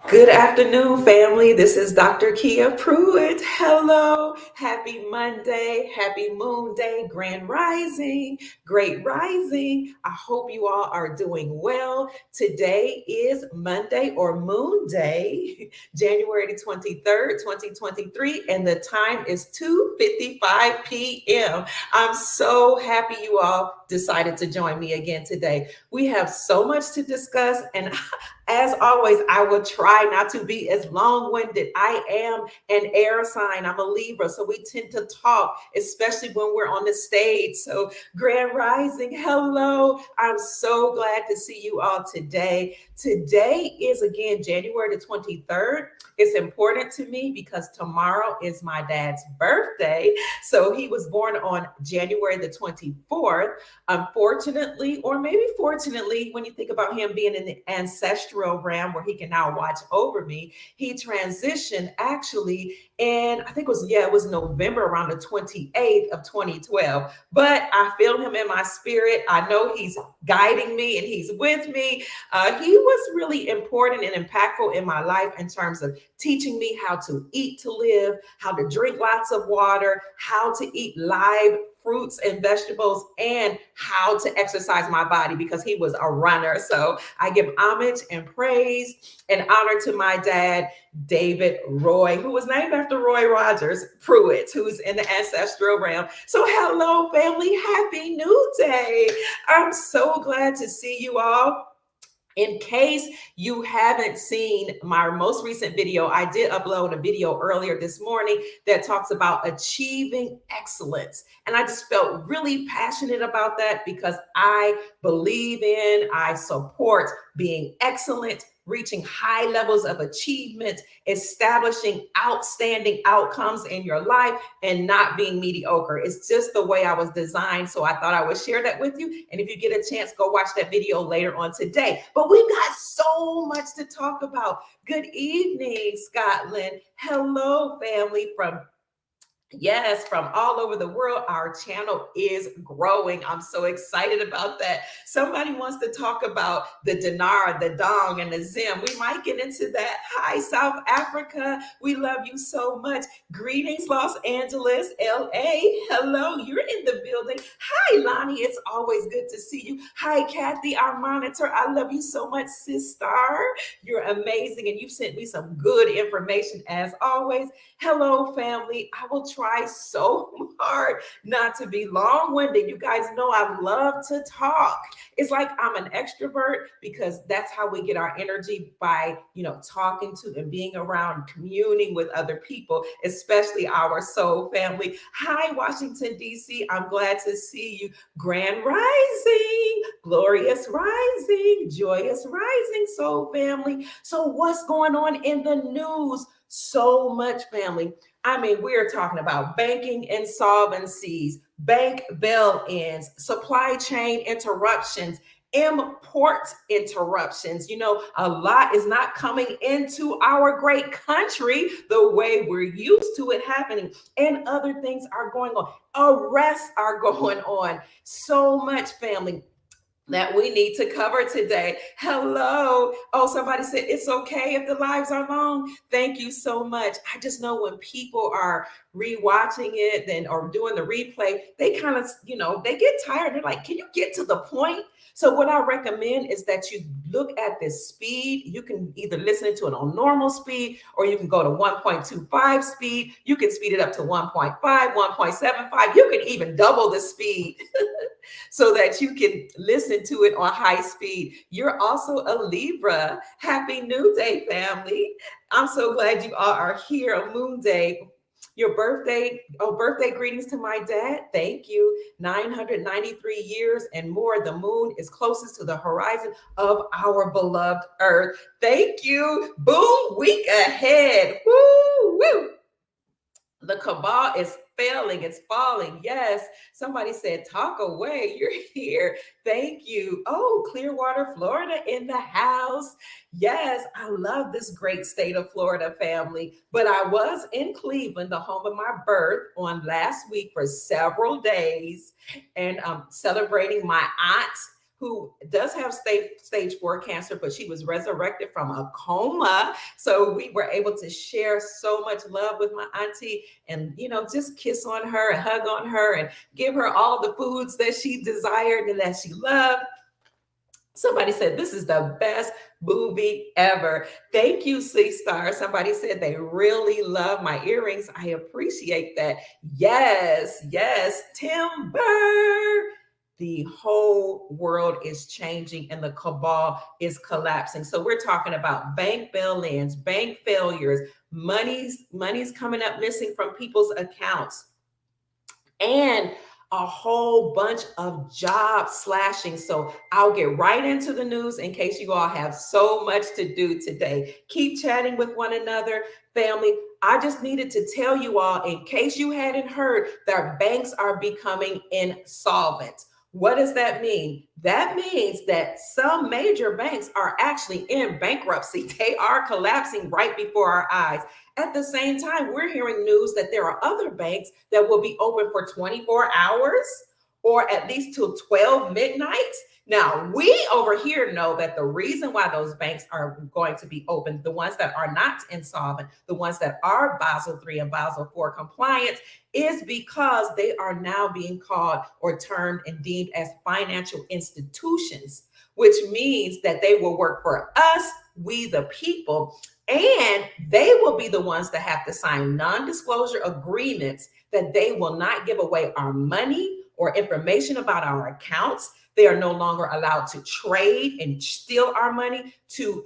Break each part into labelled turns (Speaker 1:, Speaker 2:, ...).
Speaker 1: Good afternoon, family. This is Dr. Kia Pruitt. Hello. Happy Monday. Happy Moon Day. Grand Rising. Great Rising. I hope you all are doing well. Today is Monday or Moon Day, January the 23rd, 2023, and the time is 2:55 p.m. I'm so happy you all decided to join me again today. We have so much to discuss, and as always, I will try not to be as long-winded. I am an air sign. I'm a Libra, so we tend to talk, especially when we're on the stage. So, Grand Rising, hello. I'm so glad to see you all today. Today is again January the 23rd. It's important to me because tomorrow is my dad's birthday. So he was born on January the 24th. Unfortunately, or maybe fortunately, when you think about him being in the ancestral realm where he can now watch over me, he transitioned actually, and I think it was November around the 28th of 2012. But I feel him in my spirit. I know he's guiding me and he's with me. He was really important and impactful in my life in terms of teaching me how to eat to live, how to drink lots of water, how to eat live fruits and vegetables, and how to exercise my body because he was a runner. So I give homage and praise and honor to my dad, David Roy, who was named after Roy Rogers Pruitt, who's in the ancestral realm. So hello, family. Happy New Day. I'm so glad to see you all. In case you haven't seen my most recent video, I did upload a video earlier this morning that talks about achieving excellence. And I just felt really passionate about that because I believe in, I support being excellent, reaching high levels of achievement, establishing outstanding outcomes in your life, and not being mediocre. It's just the way I was designed. So I thought I would share that with you. And if you get a chance, go watch that video later on today. But we've got so much to talk about. Good evening, Scotland. Hello, family from from all over the world. Our channel is growing. I'm so excited about that. Somebody wants to talk about the dinar, the dong, and the zim. We might get into that. Hi, South Africa. We love you so much. Greetings, Los Angeles, LA. Hello, you're in the building. Hi, Lonnie. It's always good to see you. Hi, Kathy, our monitor. I love you so much, sis star. You're amazing, and you've sent me some good information as always. Hello, family. I will try so hard not to be long-winded. You guys know I love to talk. It's like I'm an extrovert because that's how we get our energy by, talking to and being around, communing with other people, especially our soul family. Hi, Washington, D.C. I'm glad to see you. Grand Rising, glorious rising, joyous rising, soul family. So what's going on in the news? So much, family. I mean, we're talking about banking insolvencies, bank bail-ins, supply chain interruptions, import interruptions. A lot is not coming into our great country the way we're used to it happening, and other things are going on. Arrests are going on. So much, family, that we need to cover today. Hello. Oh, somebody said it's okay if the lives are long. Thank you so much. I just know when people are rewatching it or doing the replay, they kind of, they get tired. They're like, can you get to the point? So what I recommend is that you look at this speed. You can either listen to it on normal speed, or you can go to 1.25 speed. You can speed it up to 1.5, 1.75. You can even double the speed so that you can listen to it on high speed. You're also a Libra. Happy New Day, family. I'm so glad you all are here. A Moon Day. Your birthday greetings to my dad. Thank you. 993 years and more. The moon is closest to the horizon of our beloved earth. Thank you. Boom, week ahead. Woo, woo. The cabal is failing, it's falling. Yes, somebody said, talk away, you're here. Thank you. Oh, Clearwater, Florida in the house. Yes, I love this great state of Florida, family. But I was in Cleveland, the home of my birth, on last week for several days, and celebrating my aunt who does have stage 4 cancer, but she was resurrected from a coma. So we were able to share so much love with my auntie and, just kiss on her and hug on her and give her all the foods that she desired and that she loved. Somebody said, this is the best movie ever. Thank you, C Star. Somebody said they really love my earrings. I appreciate that. Yes, yes, Timber. The whole world is changing and the cabal is collapsing. So we're talking about bank bail-ins, bank failures, money's coming up missing from people's accounts, and a whole bunch of job slashing. So I'll get right into the news in case you all have so much to do today. Keep chatting with one another, family. I just needed to tell you all, in case you hadn't heard, that banks are becoming insolvent. What does that mean? That means that some major banks are actually in bankruptcy. They are collapsing right before our eyes. At the same time, we're hearing news that there are other banks that will be open for 24 hours or at least till 12 midnight. Now, we over here know that the reason why those banks are going to be open, the ones that are not insolvent, the ones that are Basel III and Basel IV compliant, is because they are now being called or termed and deemed as financial institutions, which means that they will work for us, we the people, and they will be the ones that have to sign non-disclosure agreements that they will not give away our money or information about our accounts. They are no longer allowed to trade and steal our money to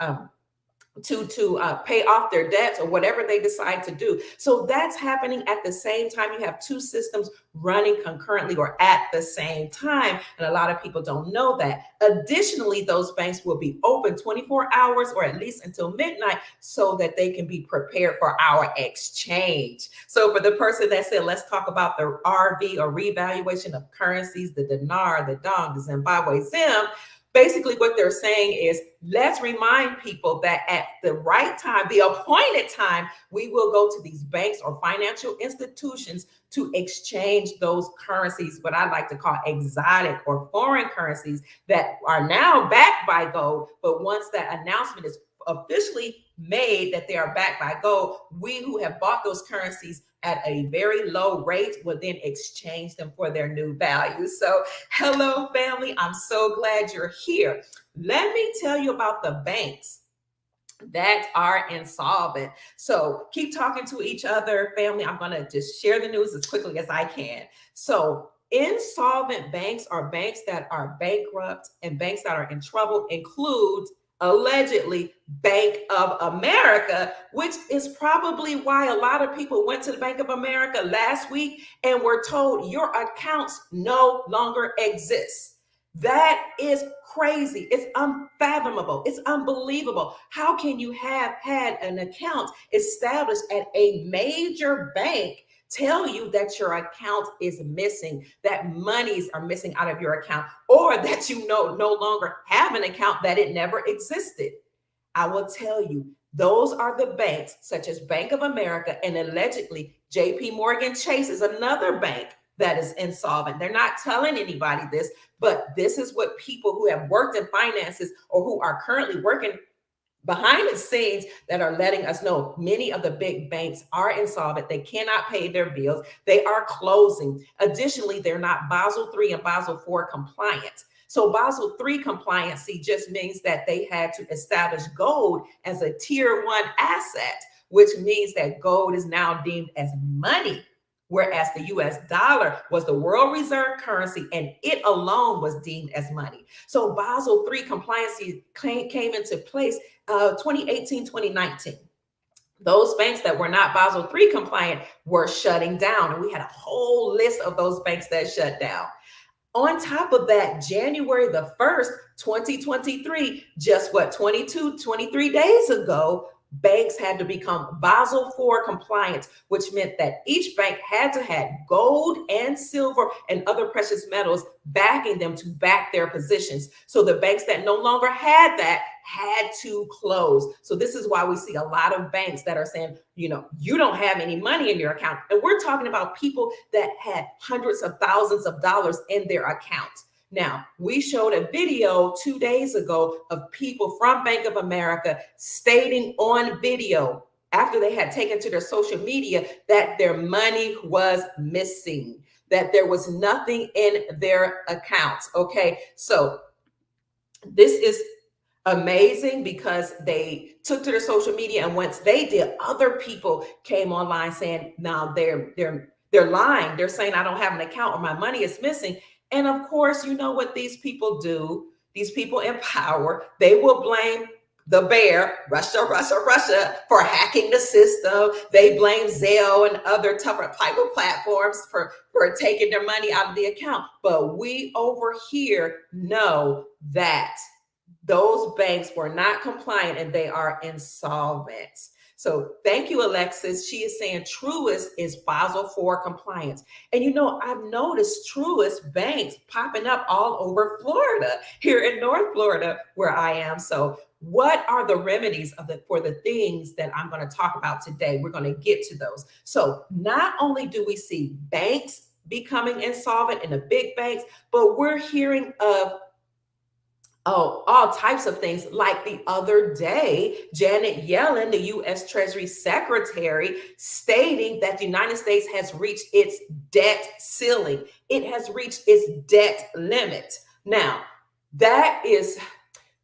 Speaker 1: pay off their debts or whatever they decide to do. So that's happening at the same time. You have two systems running concurrently or at the same time. And a lot of people don't know that. Additionally, those banks will be open 24 hours or at least until midnight so that they can be prepared for our exchange. So for the person that said, let's talk about the RV or revaluation of currencies, the dinar, the dong, the Zimbabwe Zim. Basically, what they're saying is, let's remind people that at the right time, the appointed time, we will go to these banks or financial institutions to exchange those currencies, what I like to call exotic or foreign currencies that are now backed by gold. But once that announcement is officially made that they are backed by gold, we who have bought those currencies at a very low rate will then exchange them for their new values. So hello, family. I'm so glad you're here. Let me tell you about the banks that are insolvent. So keep talking to each other, family. I'm going to just share the news as quickly as I can. So insolvent banks are banks that are bankrupt, and banks that are in trouble include allegedly Bank of America, which is probably why a lot of people went to the Bank of America last week and were told your accounts no longer exist. That is crazy. It's unfathomable. It's unbelievable. How can you have had an account established at a major bank tell you that your account is missing, that monies are missing out of your account, or that you no longer have an account, that it never existed? I will tell you, those are the banks such as Bank of America, and allegedly JP Morgan Chase is another bank that is insolvent. They're not telling anybody this, but this is what people who have worked in finances or who are currently working behind the scenes that are letting us know. Many of the big banks are insolvent. They cannot pay their bills. They are closing. Additionally, they're not Basel III and Basel IV compliant. So Basel III compliancy just means that they had to establish gold as a tier 1 asset, which means that gold is now deemed as money, whereas the US dollar was the world reserve currency and it alone was deemed as money. So Basel III compliancy came into place 2018, 2019. Those banks that were not Basel III compliant were shutting down, and we had a whole list of those banks that shut down. On top of that, January the 1st, 2023, just 23 days ago, banks had to become Basel IV compliant, which meant that each bank had to have gold and silver and other precious metals backing them to back their positions. So the banks that no longer had that had to close. So this is why we see a lot of banks that are saying, you don't have any money in your account. And we're talking about people that had hundreds of thousands of dollars in their account. Now, we showed a video 2 days ago of people from Bank of America stating on video after they had taken to their social media that their money was missing, that there was nothing in their accounts. Okay, so this is amazing because they took to their social media, and once they did, other people came online saying, now they're lying. They're saying I don't have an account or my money is missing. And of course, you know what these people do, these people in power, they will blame the bear, Russia, for hacking the system. They blame Zelle and other tougher type of platforms for taking their money out of the account. But we over here know that those banks were not compliant and they are insolvent. So thank you, Alexis. She is saying Truist is Basel IV compliance. And you know, I've noticed Truist banks popping up all over Florida, here in North Florida, where I am. So what are the remedies for the things that I'm going to talk about today? We're going to get to those. So not only do we see banks becoming insolvent in the big banks, but we're hearing of all types of things. Like the other day, Janet Yellen, the U.S. Treasury Secretary, stating that the United States has reached its debt ceiling. It has reached its debt limit. Now, that is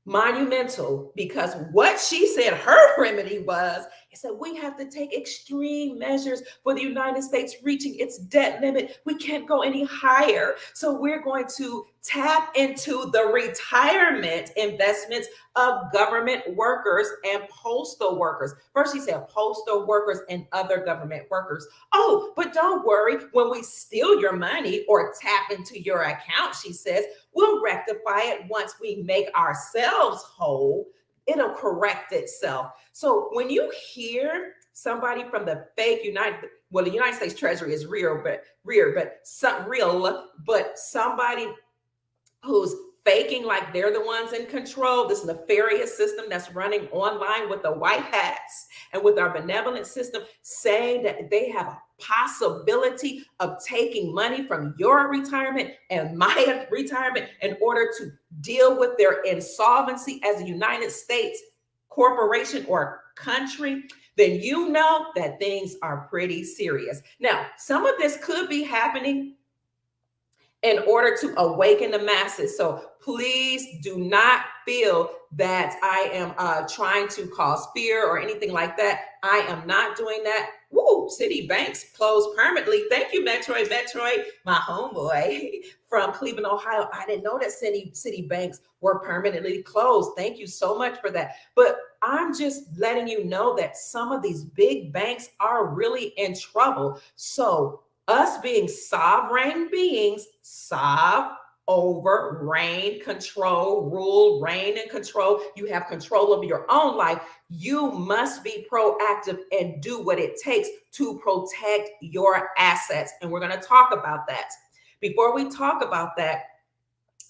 Speaker 1: monumental, because what she said her remedy was is that we have to take extreme measures for the United States reaching its debt limit. We can't go any higher. So we're going to tap into the retirement investments of government workers and postal workers. First, she said postal workers and other government workers. Oh, but don't worry, when we steal your money or tap into your account, she says, we'll rectify it once we make ourselves whole. It'll correct itself. So when you hear somebody from the fake the United States Treasury is real, but somebody who's faking like they're the ones in control, this nefarious system that's running online with the white hats and with our benevolent system, saying that they have a possibility of taking money from your retirement and my retirement in order to deal with their insolvency as a United States corporation or country, then you know that things are pretty serious. Now, some of this could be happening in order to awaken the masses. So please do not feel that I am trying to cause fear or anything like that. I am not doing that. Woo, city banks closed permanently. Thank you, Metroid, my homeboy from Cleveland, Ohio. I didn't know that city banks were permanently closed. Thank you so much for that. But I'm just letting you know that some of these big banks are really in trouble. So us being sovereign beings, over, reign, control, rule, reign and control. You have control over your own life. You must be proactive and do what it takes to protect your assets. And we're going to talk about that. Before we talk about that,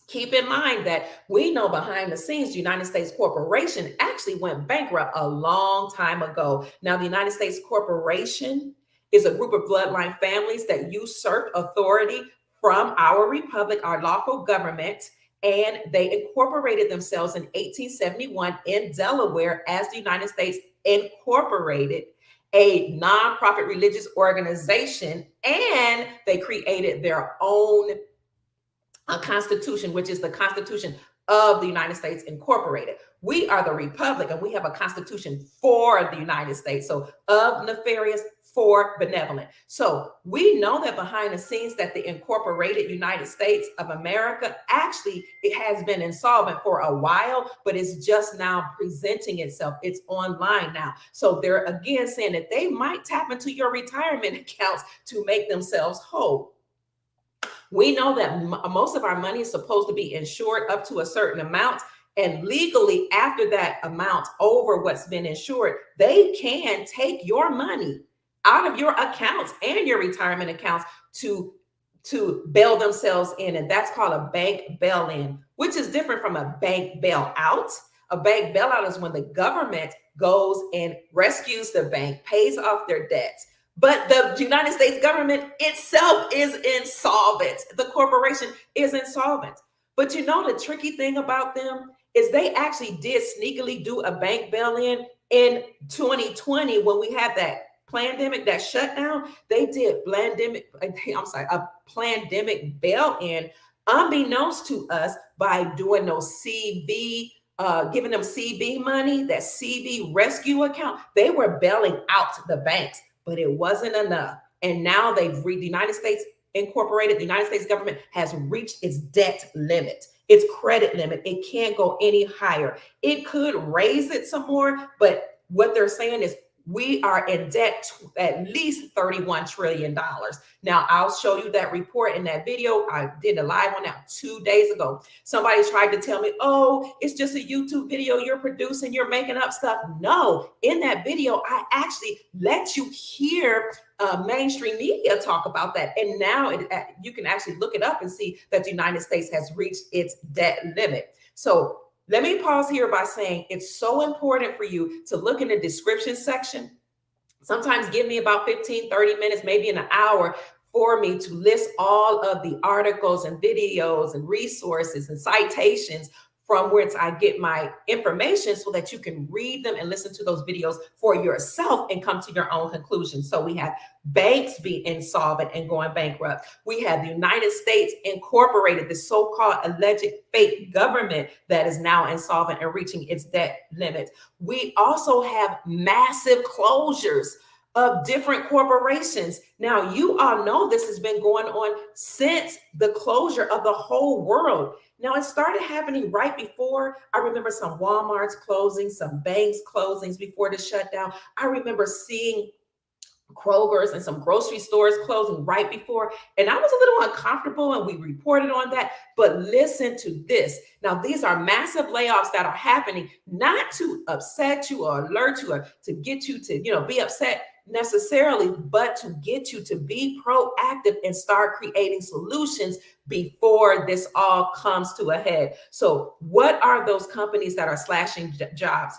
Speaker 1: keep in mind that we know behind the scenes, the United States Corporation actually went bankrupt a long time ago. Now, the United States Corporation is a group of bloodline families that usurped authority from our republic, our lawful government, and they incorporated themselves in 1871 in Delaware as the United States Incorporated, a nonprofit religious organization, and they created their own constitution, which is the Constitution of the United States Incorporated. We are the republic, and we have a constitution for the United States. So of nefarious, for benevolent. So we know that behind the scenes that the Incorporated United States of America, actually, it has been insolvent for a while, but it's just now presenting itself. It's online now. So they're again saying that they might tap into your retirement accounts to make themselves whole. We know that most of our money is supposed to be insured up to a certain amount. And legally, after that amount over what's been insured, they can take your money out of your accounts and your retirement accounts to bail themselves in. And that's called a bank bail-in, which is different from a bank bailout. A bank bailout is when the government goes and rescues the bank, pays off their debts. But the United States government itself is insolvent. The corporation is insolvent. But you know, the tricky thing about them is they actually did sneakily do a bank bail in 2020 when we had that pandemic, that shutdown. They did a pandemic bail-in, unbeknownst to us, by doing those CV, giving them CV money, that CV rescue account. They were bailing out the banks, but it wasn't enough. And now the United States Incorporated, the United States government has reached its debt limit, its credit limit. It can't go any higher. It could raise it some more, but what they're saying is we are in debt at least $31 trillion. Now, I'll show you that report in that video. I did a live on that 2 days ago. Somebody tried to tell me, oh, it's just a YouTube video you're producing, you're making up stuff. No, in that video, I actually let you hear mainstream media talk about that. And now you can actually look it up and see that the United States has reached its debt limit. So let me pause here by saying it's so important for you to look in the description section. Sometimes give me about 15, 30 minutes, maybe an hour, for me to list all of the articles and videos and resources and citations from which I get my information, so that you can read them and listen to those videos for yourself and come to your own conclusions. So we have banks being insolvent and going bankrupt. We have the United States Incorporated, the so-called alleged fake government that is now insolvent and reaching its debt limit. We also have massive closures of different corporations. Now, you all know this has been going on since the closure of the whole world. Now, it started happening right before. I remember some Walmarts closing, some banks closings before the shutdown. I remember seeing Kroger's and some grocery stores closing right before. And I was a little uncomfortable, and we reported on that. But listen to this. Now, these are massive layoffs that are happening, not to upset you or alert you or to get you to, be upset necessarily, but to get you to be proactive and start creating solutions before this all comes to a head. So what are those companies that are slashing jobs?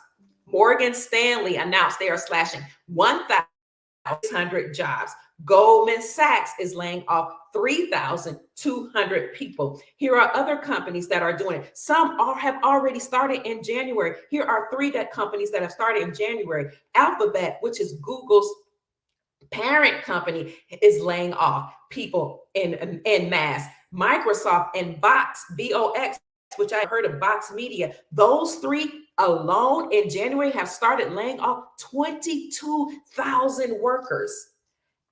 Speaker 1: Morgan Stanley announced they are slashing 1,600 jobs. Goldman Sachs is laying off 3,200 people. Here are other companies that are doing it. Some have already started in January. Here are three companies that have started in January. Alphabet, which is Google's parent company, is laying off people in mass. Microsoft and Vox, VOX, which I heard of, Vox Media, those three alone in January have started laying off 22,000 workers.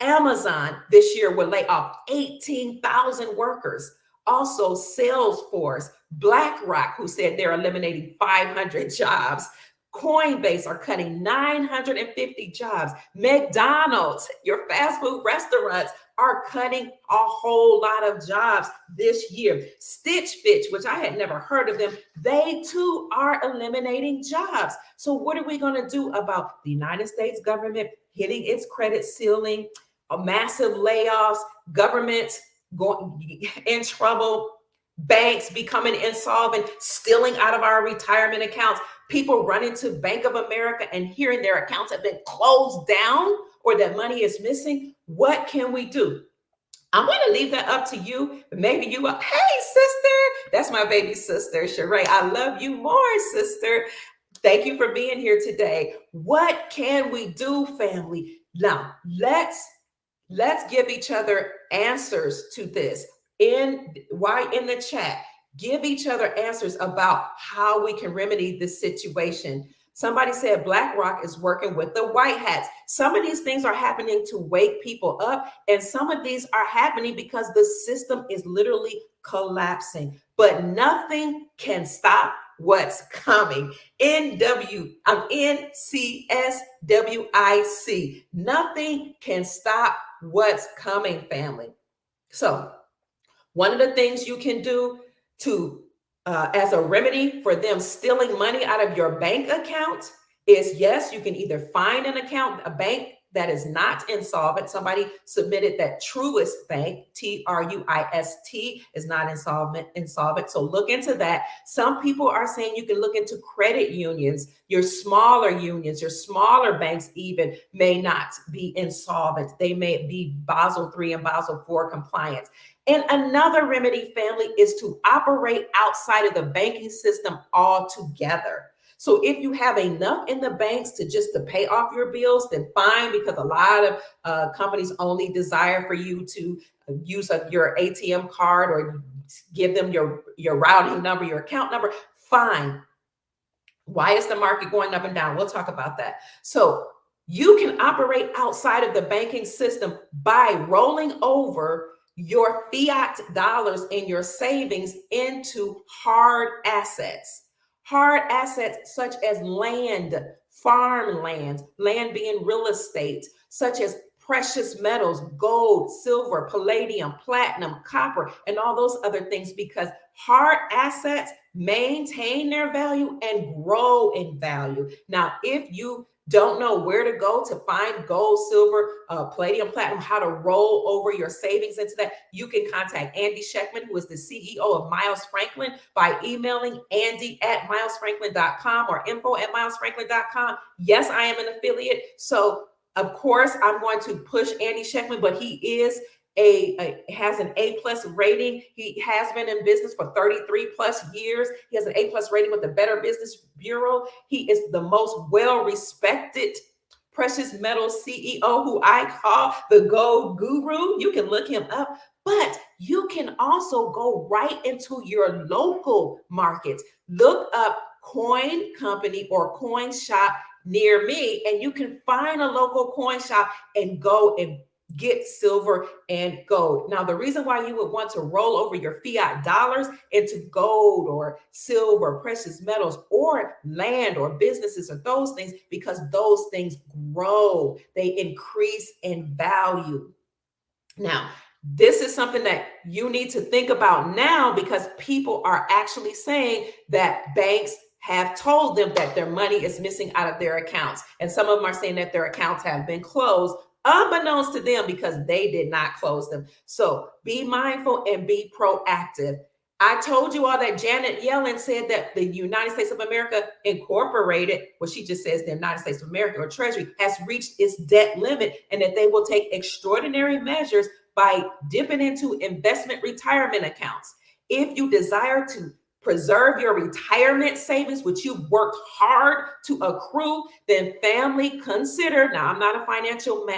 Speaker 1: Amazon this year will lay off 18,000 workers. Also, Salesforce, BlackRock, who said they're eliminating 500 jobs. Coinbase are cutting 950 jobs. McDonald's, your fast food restaurants, are cutting a whole lot of jobs this year. Stitch Fitch, which I had never heard of them, they too are eliminating jobs. So what are we going to do about the United States government hitting its credit ceiling, massive layoffs, governments going in trouble, banks becoming insolvent, stealing out of our retirement accounts, people running to Bank of America and hearing their accounts have been closed down or that money is missing? What can we do? I'm going to leave that up to you. Maybe you are, hey, sister, that's my baby sister, Sheree. I love you more, sister. Thank you for being here today. What can we do, family? Now, let's give each other answers to this. In the chat, give each other answers about how we can remedy this situation. Somebody said BlackRock is working with the white hats. Some of these things are happening to wake people up, and some of these are happening because the system is literally collapsing. But nothing can stop what's coming. NCSWIC. Nothing can stop what's coming, family. So one of the things you can do to as a remedy for them stealing money out of your bank account is, yes, you can either find an account, a bank that is not insolvent. Somebody submitted that Truist Bank, Truist, is not insolvent. So look into that. Some people are saying you can look into credit unions. Your smaller unions, your smaller banks even may not be insolvent. They may be Basel III and Basel IV compliant. And another remedy, family, is to operate outside of the banking system altogether. So if you have enough in the banks to pay off your bills, then fine, because a lot of companies only desire for you to use your ATM card or give them your routing number, your account number. Fine. Why is the market going up and down? We'll talk about that. So you can operate outside of the banking system by rolling over your fiat dollars and your savings into hard assets. Hard assets such as land, farmland, land being real estate, such as precious metals, gold, silver, palladium, platinum, copper, and all those other things, because hard assets maintain their value and grow in value. Now, if you don't know where to go to find gold, silver, palladium, platinum, how to roll over your savings into that, you can contact Andy Scheckman, who is the CEO of Miles Franklin, by emailing andy@milesfranklin.com or info@milesfranklin.com. Yes, I am an affiliate. So of course, I'm going to push Andy Scheckman, but he is has an A+ rating. He has been in business for 33+ years. He has an A+ rating with the Better Business Bureau. He is the most well-respected precious metals CEO, who I call the gold guru. You can look him up, but you can also go right into your local markets. Look up Coin Company or Coin Shop near me, and you can find a local coin shop and go and get silver and gold. Now, the reason why you would want to roll over your fiat dollars into gold or silver, precious metals, or land or businesses or those things, because those things grow, they increase in value. Now, this is something that you need to think about now, because people are actually saying that banks have told them that their money is missing out of their accounts. And some of them are saying that their accounts have been closed, unbeknownst to them, because they did not close them. So be mindful and be proactive. I told you all that Janet Yellen said that the United States of America Incorporated, well, she just says the United States of America or Treasury, has reached its debt limit, and that they will take extraordinary measures by dipping into investment retirement accounts. If you desire to preserve your retirement savings, which you've worked hard to accrue, then family, consider, now I'm not a financial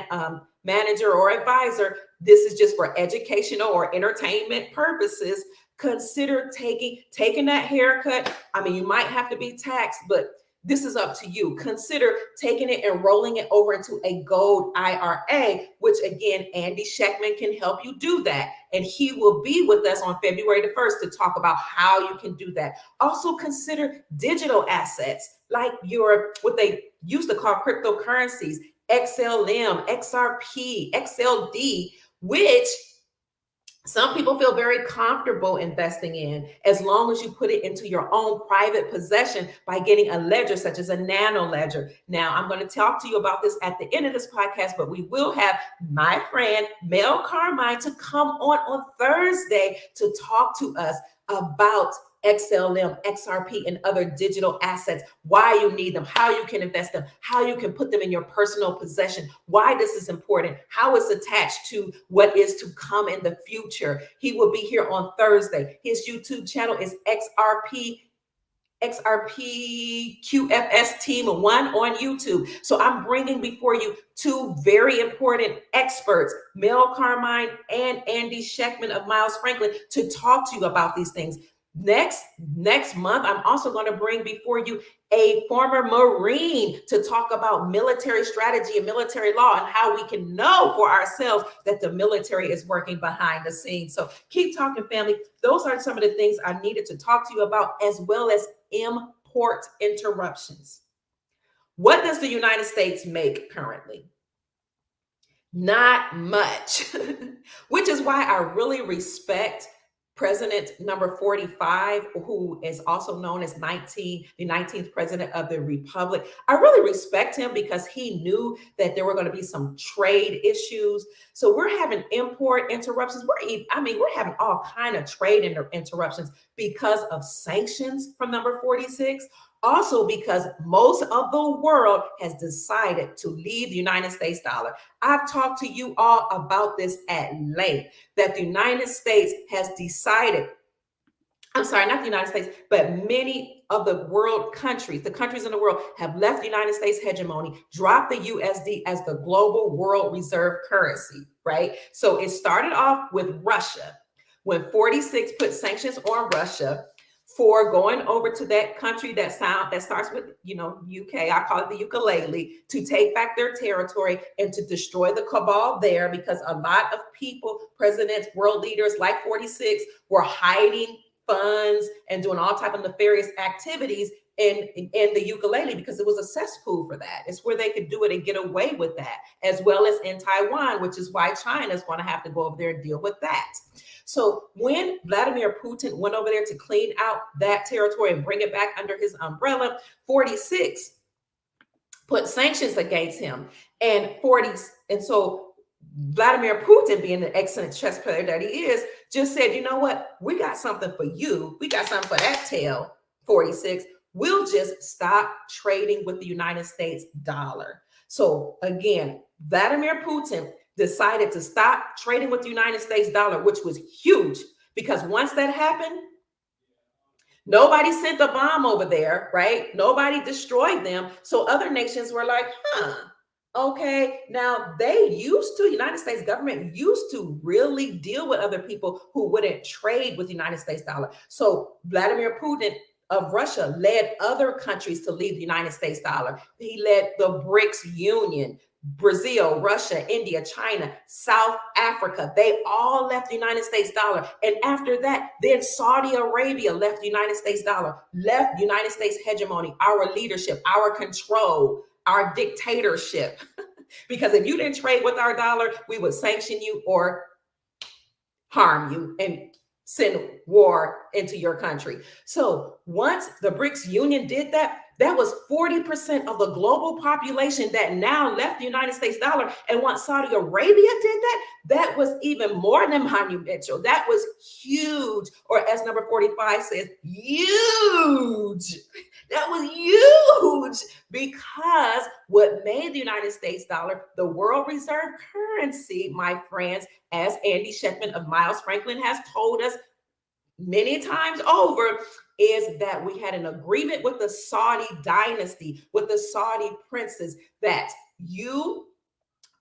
Speaker 1: manager or advisor, this is just for educational or entertainment purposes, consider taking that haircut. I mean, you might have to be taxed, but this is up to you. Consider taking it and rolling it over into a gold IRA, which again, Andy Scheckman can help you do that. And he will be with us on February the 1st to talk about how you can do that. Also consider digital assets like what they used to call cryptocurrencies, XLM, XRP, XLD, which some people feel very comfortable investing in, as long as you put it into your own private possession by getting a ledger such as a nano ledger. Now, I'm going to talk to you about this at the end of this podcast, but we will have my friend Mel Carmine to come on Thursday to talk to us about XLM, XRP, and other digital assets, why you need them, how you can invest them, how you can put them in your personal possession, why this is important, how it's attached to what is to come in the future. He will be here on Thursday. His YouTube channel is XRP QFS Team 1 on YouTube. So I'm bringing before you two very important experts, Mel Carmine and Andy Scheckman of Miles Franklin, to talk to you about these things. Next month, I'm also going to bring before you a former Marine to talk about military strategy and military law, and how we can know for ourselves that the military is working behind the scenes. So keep talking, family. Those are some of the things I needed to talk to you about, as well as import interruptions. What does the United States make currently? Not much, which is why I really respect President number 45, who is also known as the 19th president of the Republic. I really respect him because he knew that there were going to be some trade issues. So we're having import interruptions. We're having all kind of trade interruptions because of sanctions from number 46. Also, because most of the world has decided to leave the United States dollar. I've talked to you all about this at length, that the United States has decided, I'm sorry, not the United States, but many of the world countries, the countries in the world have left the United States hegemony, dropped the USD as the global world reserve currency, right? So it started off with Russia. When 46 put sanctions on Russia for going over to that country that starts with, UK, I call it the ukulele, to take back their territory and to destroy the cabal there, because a lot of people, presidents, world leaders like 46 were hiding funds and doing all type of nefarious activities in the ukulele, because it was a cesspool for that. It's where they could do it and get away with that, as well as in Taiwan, which is why China is going to have to go over there and deal with that. So when Vladimir Putin went over there to clean out that territory and bring it back under his umbrella, 46 put sanctions against him. And so Vladimir Putin, being the excellent chess player that he is, just said, you know what? We got something for you. We got something for that tail, 46. We'll just stop trading with the United States dollar. So again, Vladimir Putin decided to stop trading with the United States dollar, which was huge, because once that happened, nobody sent a bomb over there, right? Nobody destroyed them. So other nations were like, okay, now United States government used to really deal with other people who wouldn't trade with the United States dollar. So Vladimir Putin of Russia led other countries to leave the United States dollar. He led the BRICS Union. Brazil, Russia, India, China, South Africa, they all left the United States dollar. And after that, then Saudi Arabia left the United States dollar, left United States hegemony, our leadership, our control, our dictatorship. Because if you didn't trade with our dollar, we would sanction you or harm you and send war into your country. So once the BRICS Union did that, that was 40% of the global population that now left the United States dollar. And once Saudi Arabia did that, that was even more than monumental. That was huge. Or as number 45 says, huge. That was huge, because what made the United States dollar the world reserve currency, my friends, as Andy Sheckman of Miles Franklin has told us many times over, is that we had an agreement with the Saudi dynasty, with the Saudi princes, that you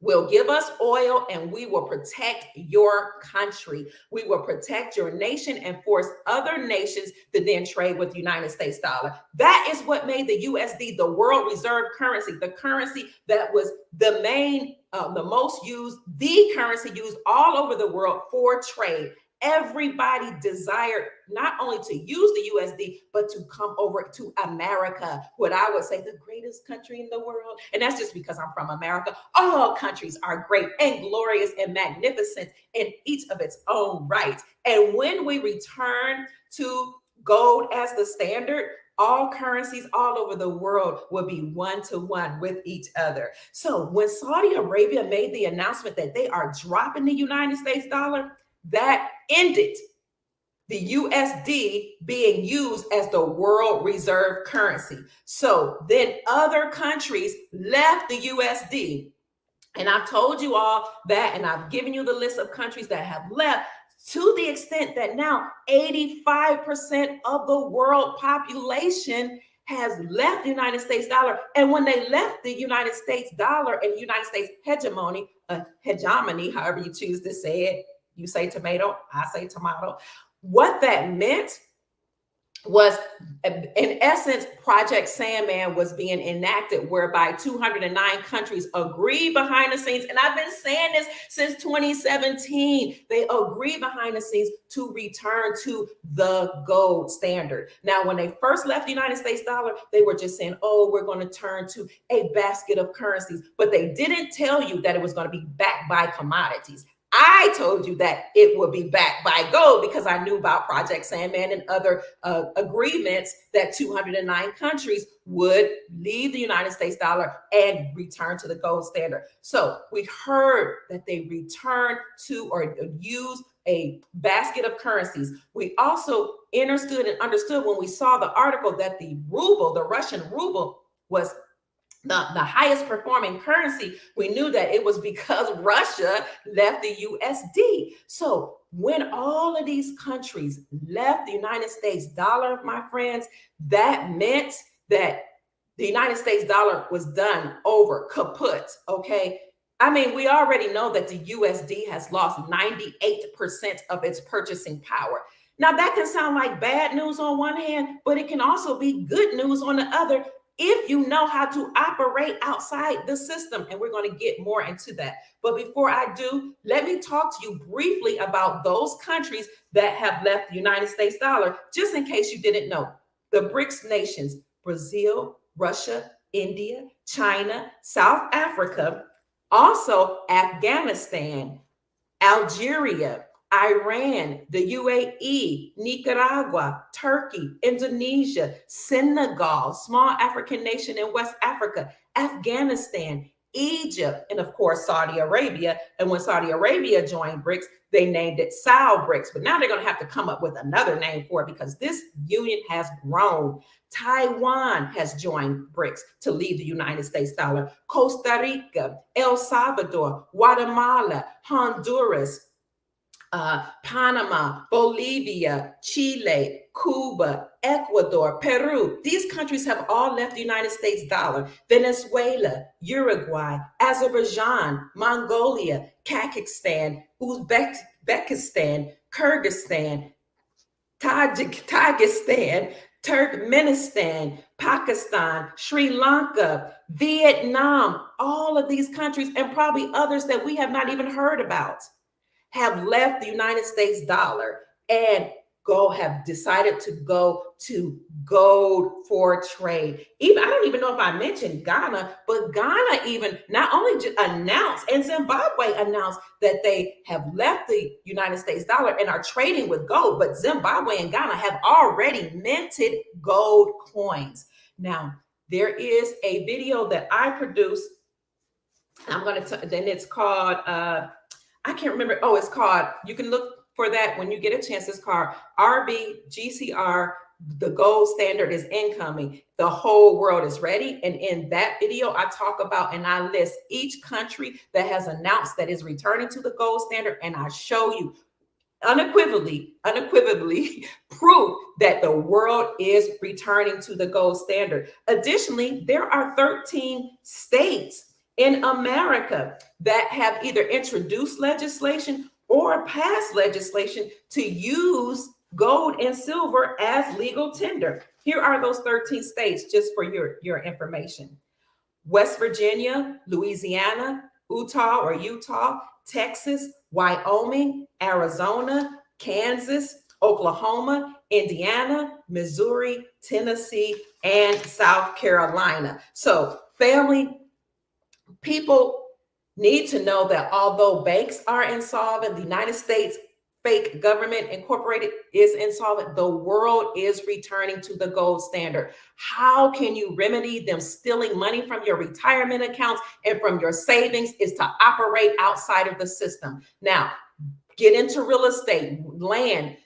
Speaker 1: will give us oil and we will protect your country. We will protect your nation and force other nations to then trade with the United States dollar. That is what made the USD the world reserve currency, the currency that was the main, the most used, the currency used all over the world for trade. Everybody desired not only to use the USD, but to come over to America, what I would say the greatest country in the world. And that's just because I'm from America. All countries are great and glorious and magnificent in each of its own right. And when we return to gold as the standard, all currencies all over the world will be one-to-one with each other. So when Saudi Arabia made the announcement that they are dropping the United States dollar, that ended the USD being used as the world reserve currency. So then other countries left the USD. And I've told you all that, and I've given you the list of countries that have left, to the extent that now 85% of the world population has left the United States dollar. And when they left the United States dollar and United States hegemony, however you choose to say it, you say tomato, I say tomato. What that meant was, in essence, Project Sandman was being enacted, whereby 209 countries agreed behind the scenes. And I've been saying this since 2017. They agreed behind the scenes to return to the gold standard. Now, when they first left the United States dollar, they were just saying, oh, we're going to turn to a basket of currencies. But they didn't tell you that it was going to be backed by commodities. I told you that it would be backed by gold because I knew about Project Sandman and other agreements that 209 countries would leave the United States dollar and return to the gold standard. So we heard that they returned to or use a basket of currencies. We also understood when we saw the article that the ruble, the Russian ruble, was the highest performing currency. We knew that it was because Russia left the USD. So when all of these countries left the United States dollar, my friends, that meant that the United States dollar was done over, kaput, okay? I mean, we already know that the USD has lost 98% of its purchasing power. Now, that can sound like bad news on one hand, but it can also be good news on the other if you know how to operate outside the system. And we're going to get more into that. But before I do, let me talk to you briefly about those countries that have left the United States dollar, just in case you didn't know. The BRICS nations, Brazil, Russia, India, China, South Africa, also Afghanistan, Algeria, Iran, the UAE, Nicaragua, Turkey, Indonesia, Senegal, small African nation in West Africa, Afghanistan, Egypt, and of course, Saudi Arabia. And when Saudi Arabia joined BRICS, they named it Sal BRICS. But now they're going to have to come up with another name for it because this union has grown. Taiwan has joined BRICS to leave the United States dollar. Costa Rica, El Salvador, Guatemala, Honduras, Panama, Bolivia, Chile, Cuba, Ecuador, Peru. These countries have all left the United States dollar. Venezuela, Uruguay, Azerbaijan, Mongolia, Kazakhstan, Uzbekistan, Kyrgyzstan, Tajikistan, Turkmenistan, Pakistan, Sri Lanka, Vietnam, all of these countries, and probably others that we have not even heard about, have left the United States dollar and have decided to go to gold for trade. Even I don't even know if I mentioned Ghana, but Ghana even not only announced, and Zimbabwe announced that they have left the United States dollar and are trading with gold, but Zimbabwe and Ghana have already minted gold coins. Now, there is a video that I produced. I'm going to, then it's called, I can't remember. Oh, it's called, you can look for that when you get a chance. It's called RBGCR, the gold standard is incoming. The whole world is ready. And in that video, I talk about and I list each country that has announced that is returning to the gold standard. And I show you unequivocally proof that the world is returning to the gold standard. Additionally, there are 13 states in America that have either introduced legislation or passed legislation to use gold and silver as legal tender. Here are those 13 states just for your information. West Virginia, Louisiana, Utah, Texas, Wyoming, Arizona, Kansas, Oklahoma, Indiana, Missouri, Tennessee, and South Carolina. So, family, people need to know that although banks are insolvent, the United States fake government incorporated is insolvent, the world is returning to the gold standard. How can you remedy them stealing money from your retirement accounts and from your savings? Is to operate outside of the system. Now, get into real estate, land,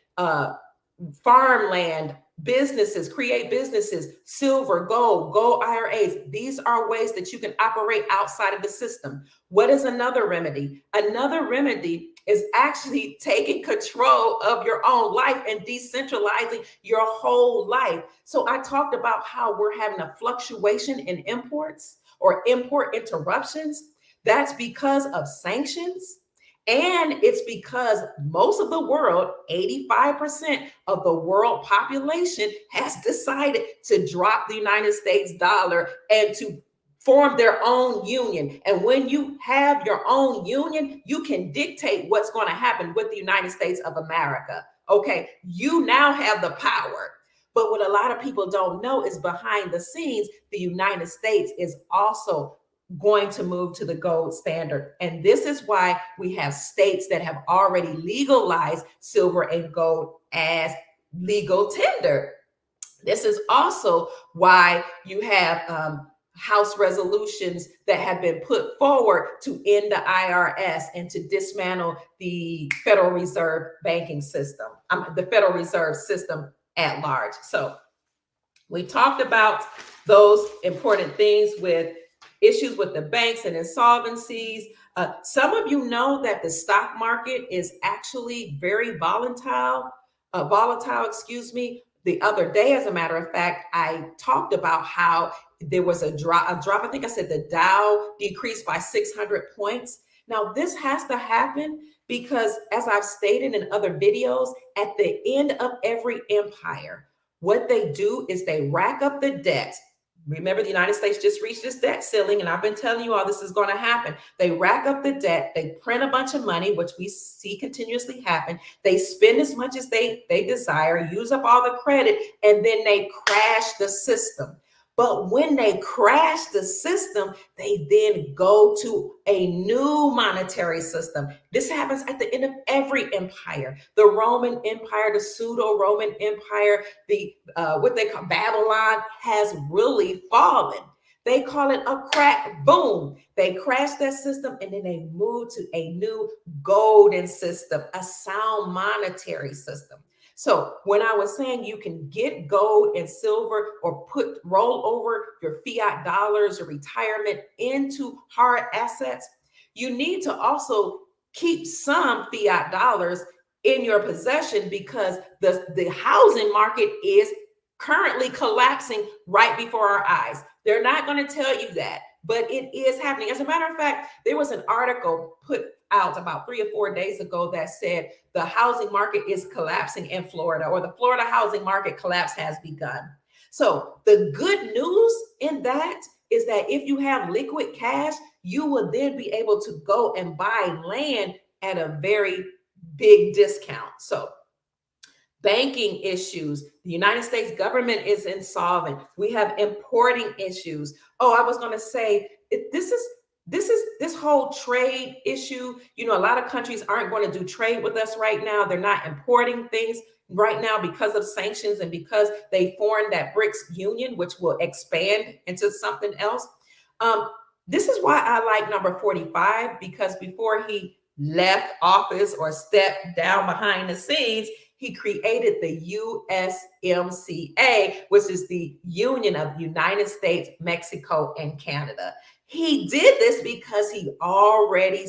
Speaker 1: farmland, businesses, create businesses, silver, gold IRAs. These are ways that you can operate outside of the system. What is another remedy? Another remedy is actually taking control of your own life and decentralizing your whole life. So I talked about how we're having a fluctuation in imports or import interruptions. That's because of sanctions. And it's because most of the world, 85% of the world population, has decided to drop the United States dollar and to form their own union. And when you have your own union, you can dictate what's going to happen with the United States of America. Okay, you now have the power. But what a lot of people don't know is behind the scenes, the United States is also going to move to the gold standard. And this is why we have states that have already legalized silver and gold as legal tender. This is also why you have House resolutions that have been put forward to end the IRS and to dismantle the Federal Reserve banking system, the Federal Reserve system at large. So we talked about those important things with issues with the banks and insolvencies. Some of you know that the stock market is actually very volatile. Excuse me. The other day, as a matter of fact, I talked about how there was a drop. I think I said the Dow decreased by 600 points. Now, this has to happen because, as I've stated in other videos, at the end of every empire, what they do is they rack up the debt. Remember, the United States just reached this debt ceiling, and I've been telling you all this is going to happen. They rack up the debt, they print a bunch of money, which we see continuously happen. They spend as much as they desire, use up all the credit, and then they crash the system. But when they crash the system, they then go to a new monetary system. This happens at the end of every empire. The Roman Empire, the pseudo-Roman Empire, the what they call Babylon has really fallen. They call it a crack, boom. They crash that system and then they move to a new golden system, a sound monetary system. So when I was saying you can get gold and silver or roll over your fiat dollars or retirement into hard assets, you need to also keep some fiat dollars in your possession because the housing market is currently collapsing right before our eyes. They're not going to tell you that, but it is happening. As a matter of fact, there was an article put out about 3 or 4 days ago that said the housing market is collapsing in Florida, or the Florida housing market collapse has begun. So the good news in that is that if you have liquid cash, you will then be able to go and buy land at a very big discount. So banking issues. The United States government is insolvent. We have importing issues. Oh, I was going to say, this whole trade issue. You know, a lot of countries aren't going to do trade with us right now. They're not importing things right now because of sanctions and because they formed that BRICS union, which will expand into something else. This is why I like number 45, because before he left office or stepped down behind the scenes, he created the USMCA, which is the Union of the United States, Mexico, and Canada. He did this because he already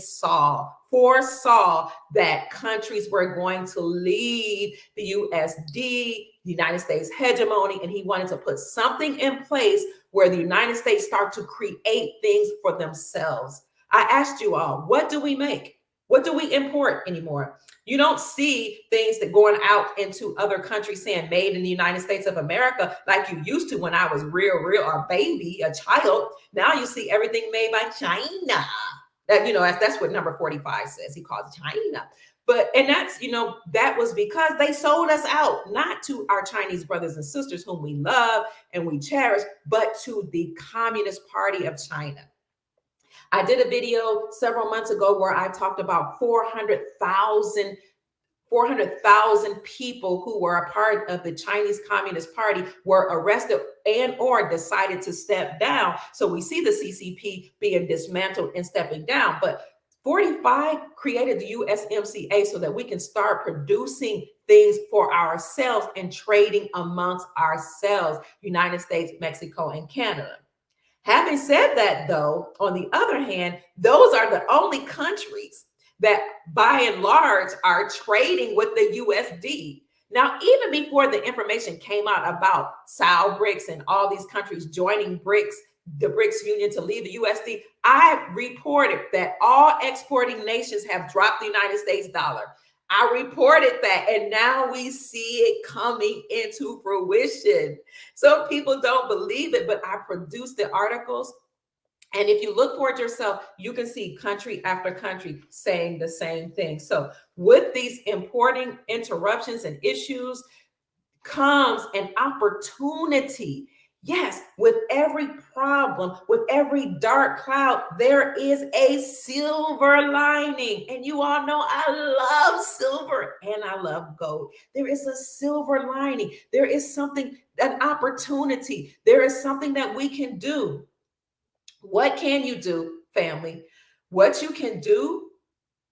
Speaker 1: foresaw that countries were going to leave the USD, the United States hegemony, and he wanted to put something in place where the United States start to create things for themselves. I asked you all, what do we make? What do we import anymore? You don't see things that going out into other countries saying made in the United States of America like you used to when I was real, a baby, a child. Now you see everything made by China. That, you know, that's what number 45 says. He calls China. And that's, you know, that was because they sold us out, not to our Chinese brothers and sisters whom we love and we cherish, but to the Communist Party of China. I did a video several months ago where I talked about 400,000 people who were a part of the Chinese Communist Party were arrested and or decided to step down. So we see the CCP being dismantled and stepping down. But 45 created the USMCA so that we can start producing things for ourselves and trading amongst ourselves, United States, Mexico, and Canada. Having said that, though, on the other hand, those are the only countries that by and large are trading with the USD. Now, even before the information came out about South BRICS and all these countries joining BRICS, the BRICS union to leave the USD, I reported that all exporting nations have dropped the United States dollar. I reported that, and now we see it coming into fruition. Some people don't believe it, but I produced the articles. And if you look for it yourself, you can see country after country saying the same thing. So with these importing interruptions and issues comes an opportunity. Yes, with every problem, with every dark cloud, there is a silver lining. And you all know I love silver and I love gold. There is a silver lining. There is something, an opportunity. There is something that we can do. What can you do, family? What you can do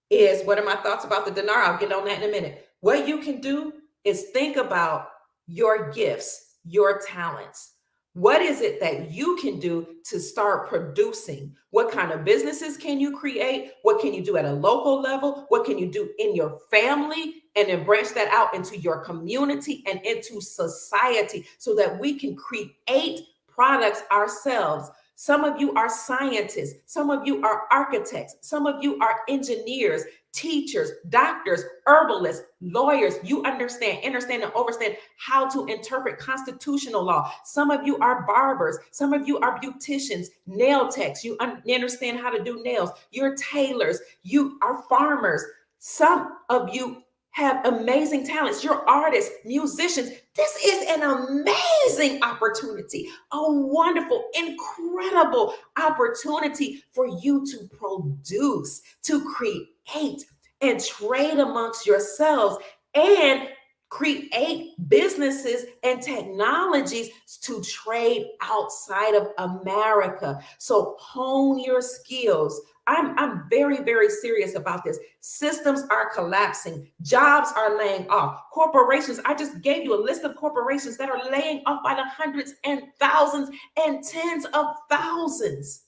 Speaker 1: is, what are my thoughts about the dinar? I'll get on that in a minute. What you can do is think about your gifts, your talents. What is it that you can do to start producing? What kind of businesses can you create? What can you do at a local level? What can you do in your family? And then branch that out into your community and into society so that we can create products ourselves. Some of you are scientists. Some of you are architects. Some of you are engineers, teachers, doctors, herbalists, lawyers. You understand and understand how to interpret constitutional law. Some of you are barbers. Some of you are beauticians, nail techs. You understand how to do nails. You're tailors. You are farmers. Some of you have amazing talents. You're artists, musicians. This is an amazing opportunity, a wonderful, incredible opportunity for you to produce, to create, and trade amongst yourselves and create businesses and technologies to trade outside of America. So hone your skills. I'm very, very serious about this. Systems are collapsing. Jobs are laying off. Corporations, I just gave you a list of corporations that are laying off by the hundreds and thousands and tens of thousands.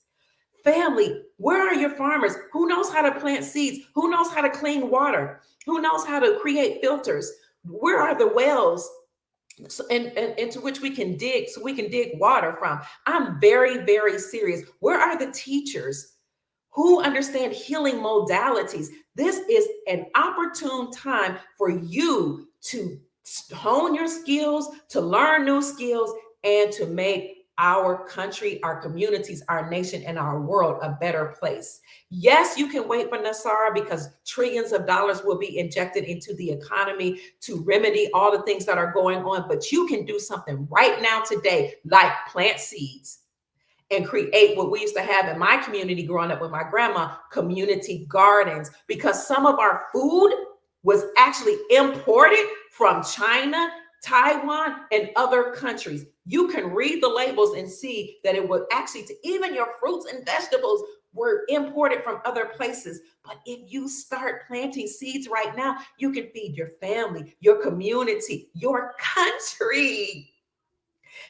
Speaker 1: Family, where are your farmers? Who knows how to plant seeds? Who knows how to clean water? Who knows how to create filters? Where are the wells and into which we can dig so we can dig water from? I'm very, very serious. Where are the teachers who understand healing modalities? This is an opportune time for you to hone your skills, to learn new skills, and to make our country, our communities, our nation, and our world a better place. Yes, you can wait for Nasara because trillions of dollars will be injected into the economy to remedy all the things that are going on. But you can do something right now today, like plant seeds and create what we used to have in my community growing up with my grandma, community gardens, because some of our food was actually imported from China, Taiwan, and other countries. You can read the labels and see that it was actually, to even your fruits and vegetables were imported from other places. But if you start planting seeds right now, you can feed your family, your community, your country.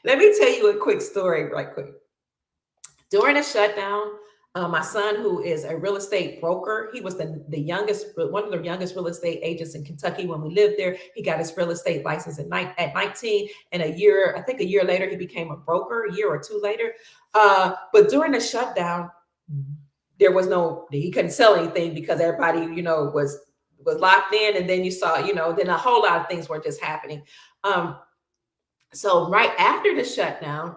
Speaker 1: Let me tell you a quick story right quick. During a shutdown, my son, who is a real estate broker, he was the youngest, one of the youngest real estate agents in Kentucky when we lived there. He got his real estate license at 19, and I think a year later, he became a broker, a year or two later. But during the shutdown, he couldn't sell anything because everybody, was locked in. And then you saw, then a whole lot of things were just happening. So right after the shutdown,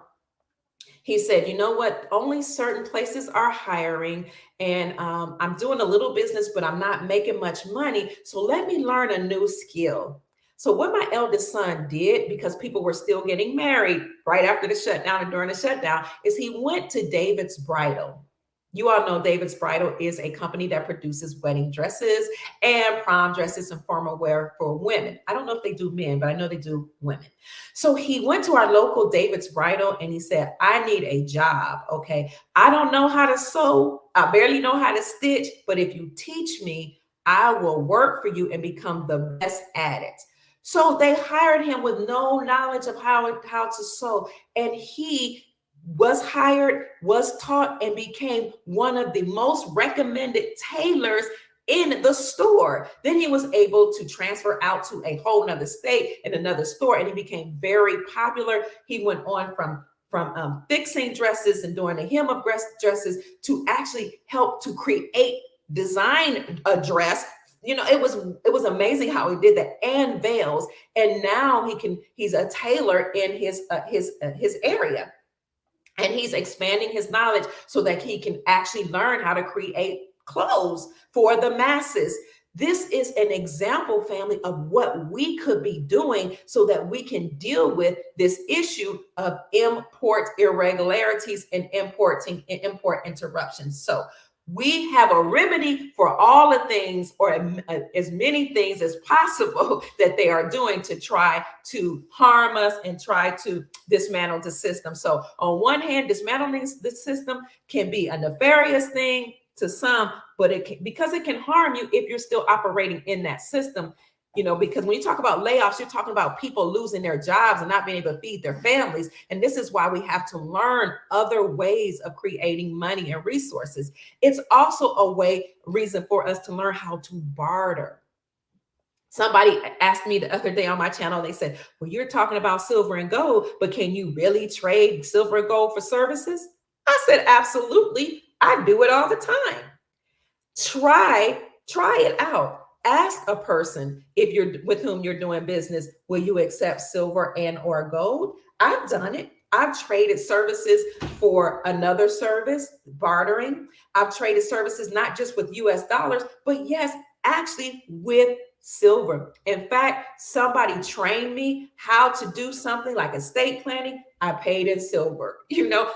Speaker 1: he said, you know what? Only certain places are hiring, and I'm doing a little business, but I'm not making much money. So let me learn a new skill. So what my eldest son did, because people were still getting married right after the shutdown and during the shutdown, is he went to David's Bridal. You all know David's Bridal is a company that produces wedding dresses and prom dresses and formal wear for women. I don't know if they do men, but I know they do women. So he went to our local David's Bridal and he said, I need a job. Okay. I don't know how to sew. I barely know how to stitch, but if you teach me, I will work for you and become the best at it. So they hired him with no knowledge of how to sew. And he was hired, was taught, and became one of the most recommended tailors in the store. Then he was able to transfer out to a whole nother state and another store, and he became very popular. He went on from fixing dresses and doing a hem of dresses to actually help to create, design a dress. It was amazing how he did that, and veils. And now he's a tailor in his area. And he's expanding his knowledge so that he can actually learn how to create clothes for the masses. This is an example, family, of what we could be doing so that we can deal with this issue of import irregularities and import interruptions. So we have a remedy for all the things, or as many things as possible that they are doing to try to harm us and try to dismantle the system. So on one hand, dismantling the system can be a nefarious thing to some, but because it can harm you if you're still operating in that system. Because when you talk about layoffs, you're talking about people losing their jobs and not being able to feed their families. And this is why we have to learn other ways of creating money and resources. It's also a reason for us to learn how to barter. Somebody asked me the other day on my channel, they said, well, you're talking about silver and gold, but can you really trade silver and gold for services? I said, absolutely. I do it all the time. Try it out. Ask a person, if you're with whom you're doing business, will you accept silver and or gold? I've done it. I've traded services for another service, bartering. I've traded services not just with US dollars, but yes, actually with silver. In fact, somebody trained me how to do something like estate planning. I paid in silver,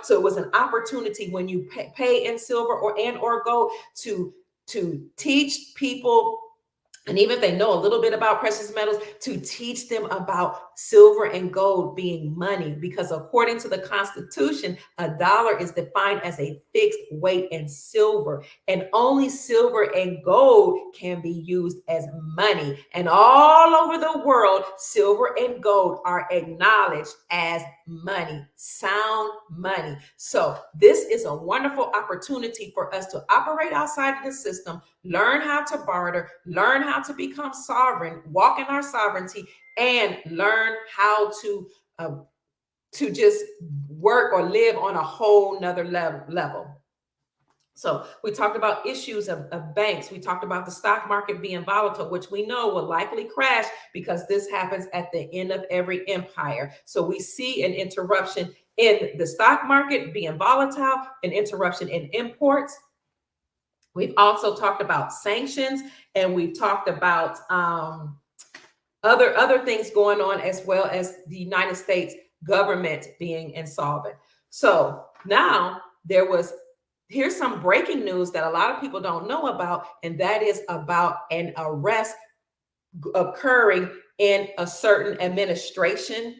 Speaker 1: so it was an opportunity when you pay in silver or gold to teach people, and even if they know a little bit about precious metals, to teach them about silver and gold being money. Because according to the Constitution, a dollar is defined as a fixed weight in silver, and only silver and gold can be used as money. And all over the world, silver and gold are acknowledged as money, sound money. So this is a wonderful opportunity for us to operate outside of the system, learn how to barter, learn how to become sovereign, walk in our sovereignty, and learn how to just work or live on a whole nother level. So we talked about issues of banks. We talked about the stock market being volatile, which we know will likely crash because this happens at the end of every empire. So we see an interruption in the stock market being volatile, an interruption in imports. We've also talked about sanctions, and we've talked about other things going on, as well as the United States government being insolvent. So now here's some breaking news that a lot of people don't know about, and that is about an arrest occurring in a certain administration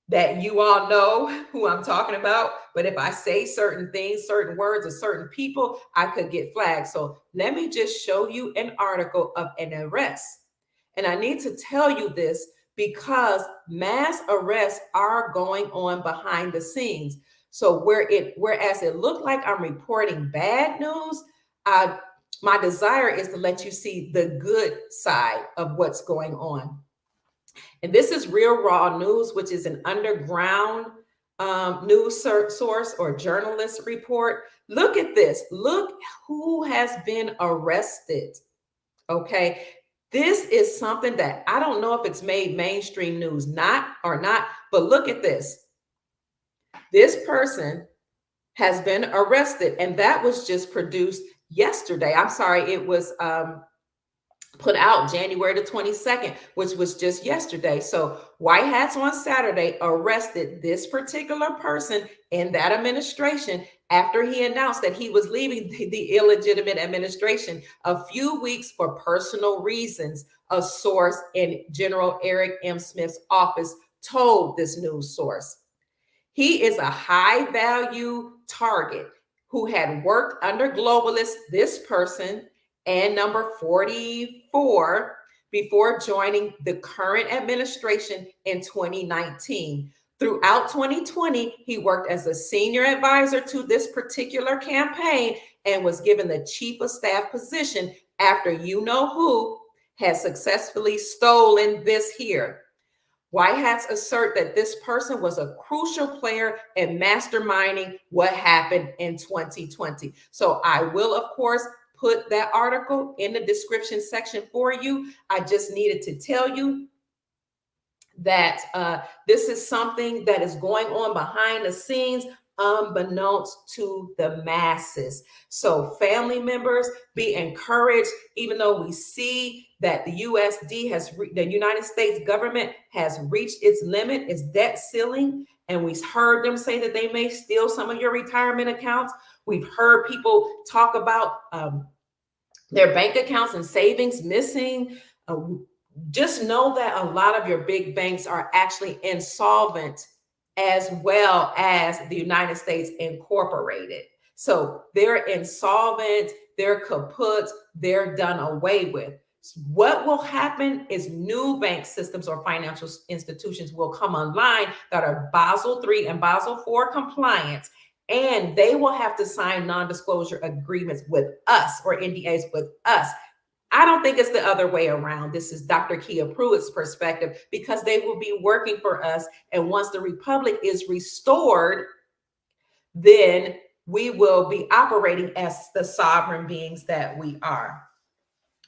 Speaker 1: that you all know who I'm talking about. But if I say certain things, certain words, or certain people, I could get flagged. So let me just show you an article of an arrest. And I need to tell you this because mass arrests are going on behind the scenes. So whereas it looked like I'm reporting bad news, my desire is to let you see the good side of what's going on. And this is Real Raw News, which is an underground news source or journalist report. Look at this. Look who has been arrested. Okay. This is something that I don't know if it's made mainstream news, not, but look at this. This person has been arrested, and that was just produced yesterday. I'm sorry, it was put out January the 22nd, which was just yesterday. So White Hats on Saturday arrested this particular person in that administration after he announced that he was leaving the illegitimate administration a few weeks for personal reasons, a source in General Eric M. Smith's office told this news source. He is a high value target who had worked under globalists, this person, and number 44 before joining the current administration in 2019. Throughout 2020, he worked as a senior advisor to this particular campaign and was given the chief of staff position after you know who has successfully stolen this here. White Hats assert that this person was a crucial player in masterminding what happened in 2020. So I will, of course, put that article in the description section for you. I just needed to tell you that this is something that is going on behind the scenes. unbeknownst to the masses. So family members, be encouraged, even though we see that the the United States government has reached its limit, its debt ceiling, and we heard them say that they may steal some of your retirement accounts. We've heard people talk about their bank accounts and savings missing. Uh, just know that a lot of your big banks are actually insolvent, as well as the United States Incorporated. So they're insolvent, they're kaput, they're done away with. What will happen is new bank systems or financial institutions will come online that are Basel III and Basel IV compliant, and they will have to sign non-disclosure agreements with us or NDAs with us. I don't think it's the other way around. This is Dr. Kia Pruitt's perspective, because they will be working for us. And once the republic is restored, then we will be operating as the sovereign beings that we are.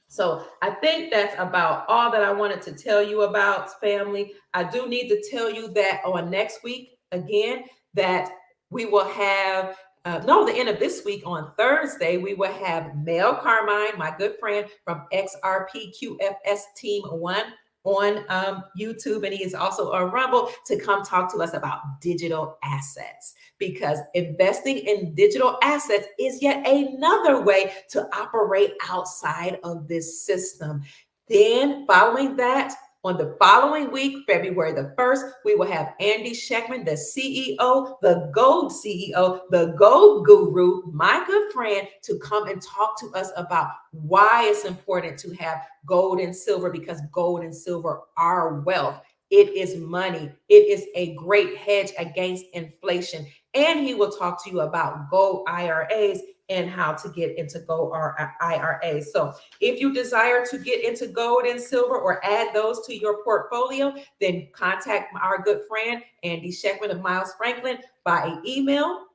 Speaker 1: So I think that's about all that I wanted to tell you about, family. I do need to tell you that on next week, again, that we will have, the end of this week on Thursday, we will have Mel Carmine, my good friend from XRPQFS Team 1 on YouTube, and he is also on Rumble, to come talk to us about digital assets, because investing in digital assets is yet another way to operate outside of this system. Then following that, on the following week, February the 1st, we will have Andy Scheckman, the CEO, the gold CEO, the gold guru, my good friend, to come and talk to us about why it's important to have gold and silver, because gold and silver are wealth. It is money. It is a great hedge against inflation. And he will talk to you about gold IRAs and how to get into gold IRAs. So if you desire to get into gold and silver or add those to your portfolio, then contact our good friend, Andy Scheckman of Miles Franklin, by email,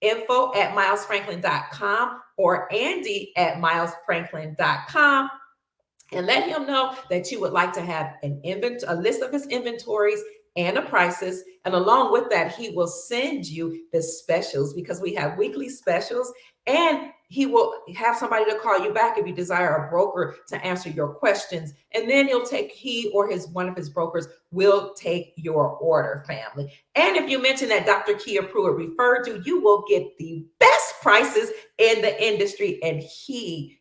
Speaker 1: info@milesfranklin.com or andy@milesfranklin.com. And let him know that you would like to have a list of his inventories and the prices. And along with that, he will send you the specials, because we have weekly specials. And he will have somebody to call you back if you desire a broker to answer your questions. And then he or one of his brokers will take your order, family. And if you mention that Dr. Kia Pruitt referred you, you will get the best prices in the industry. And he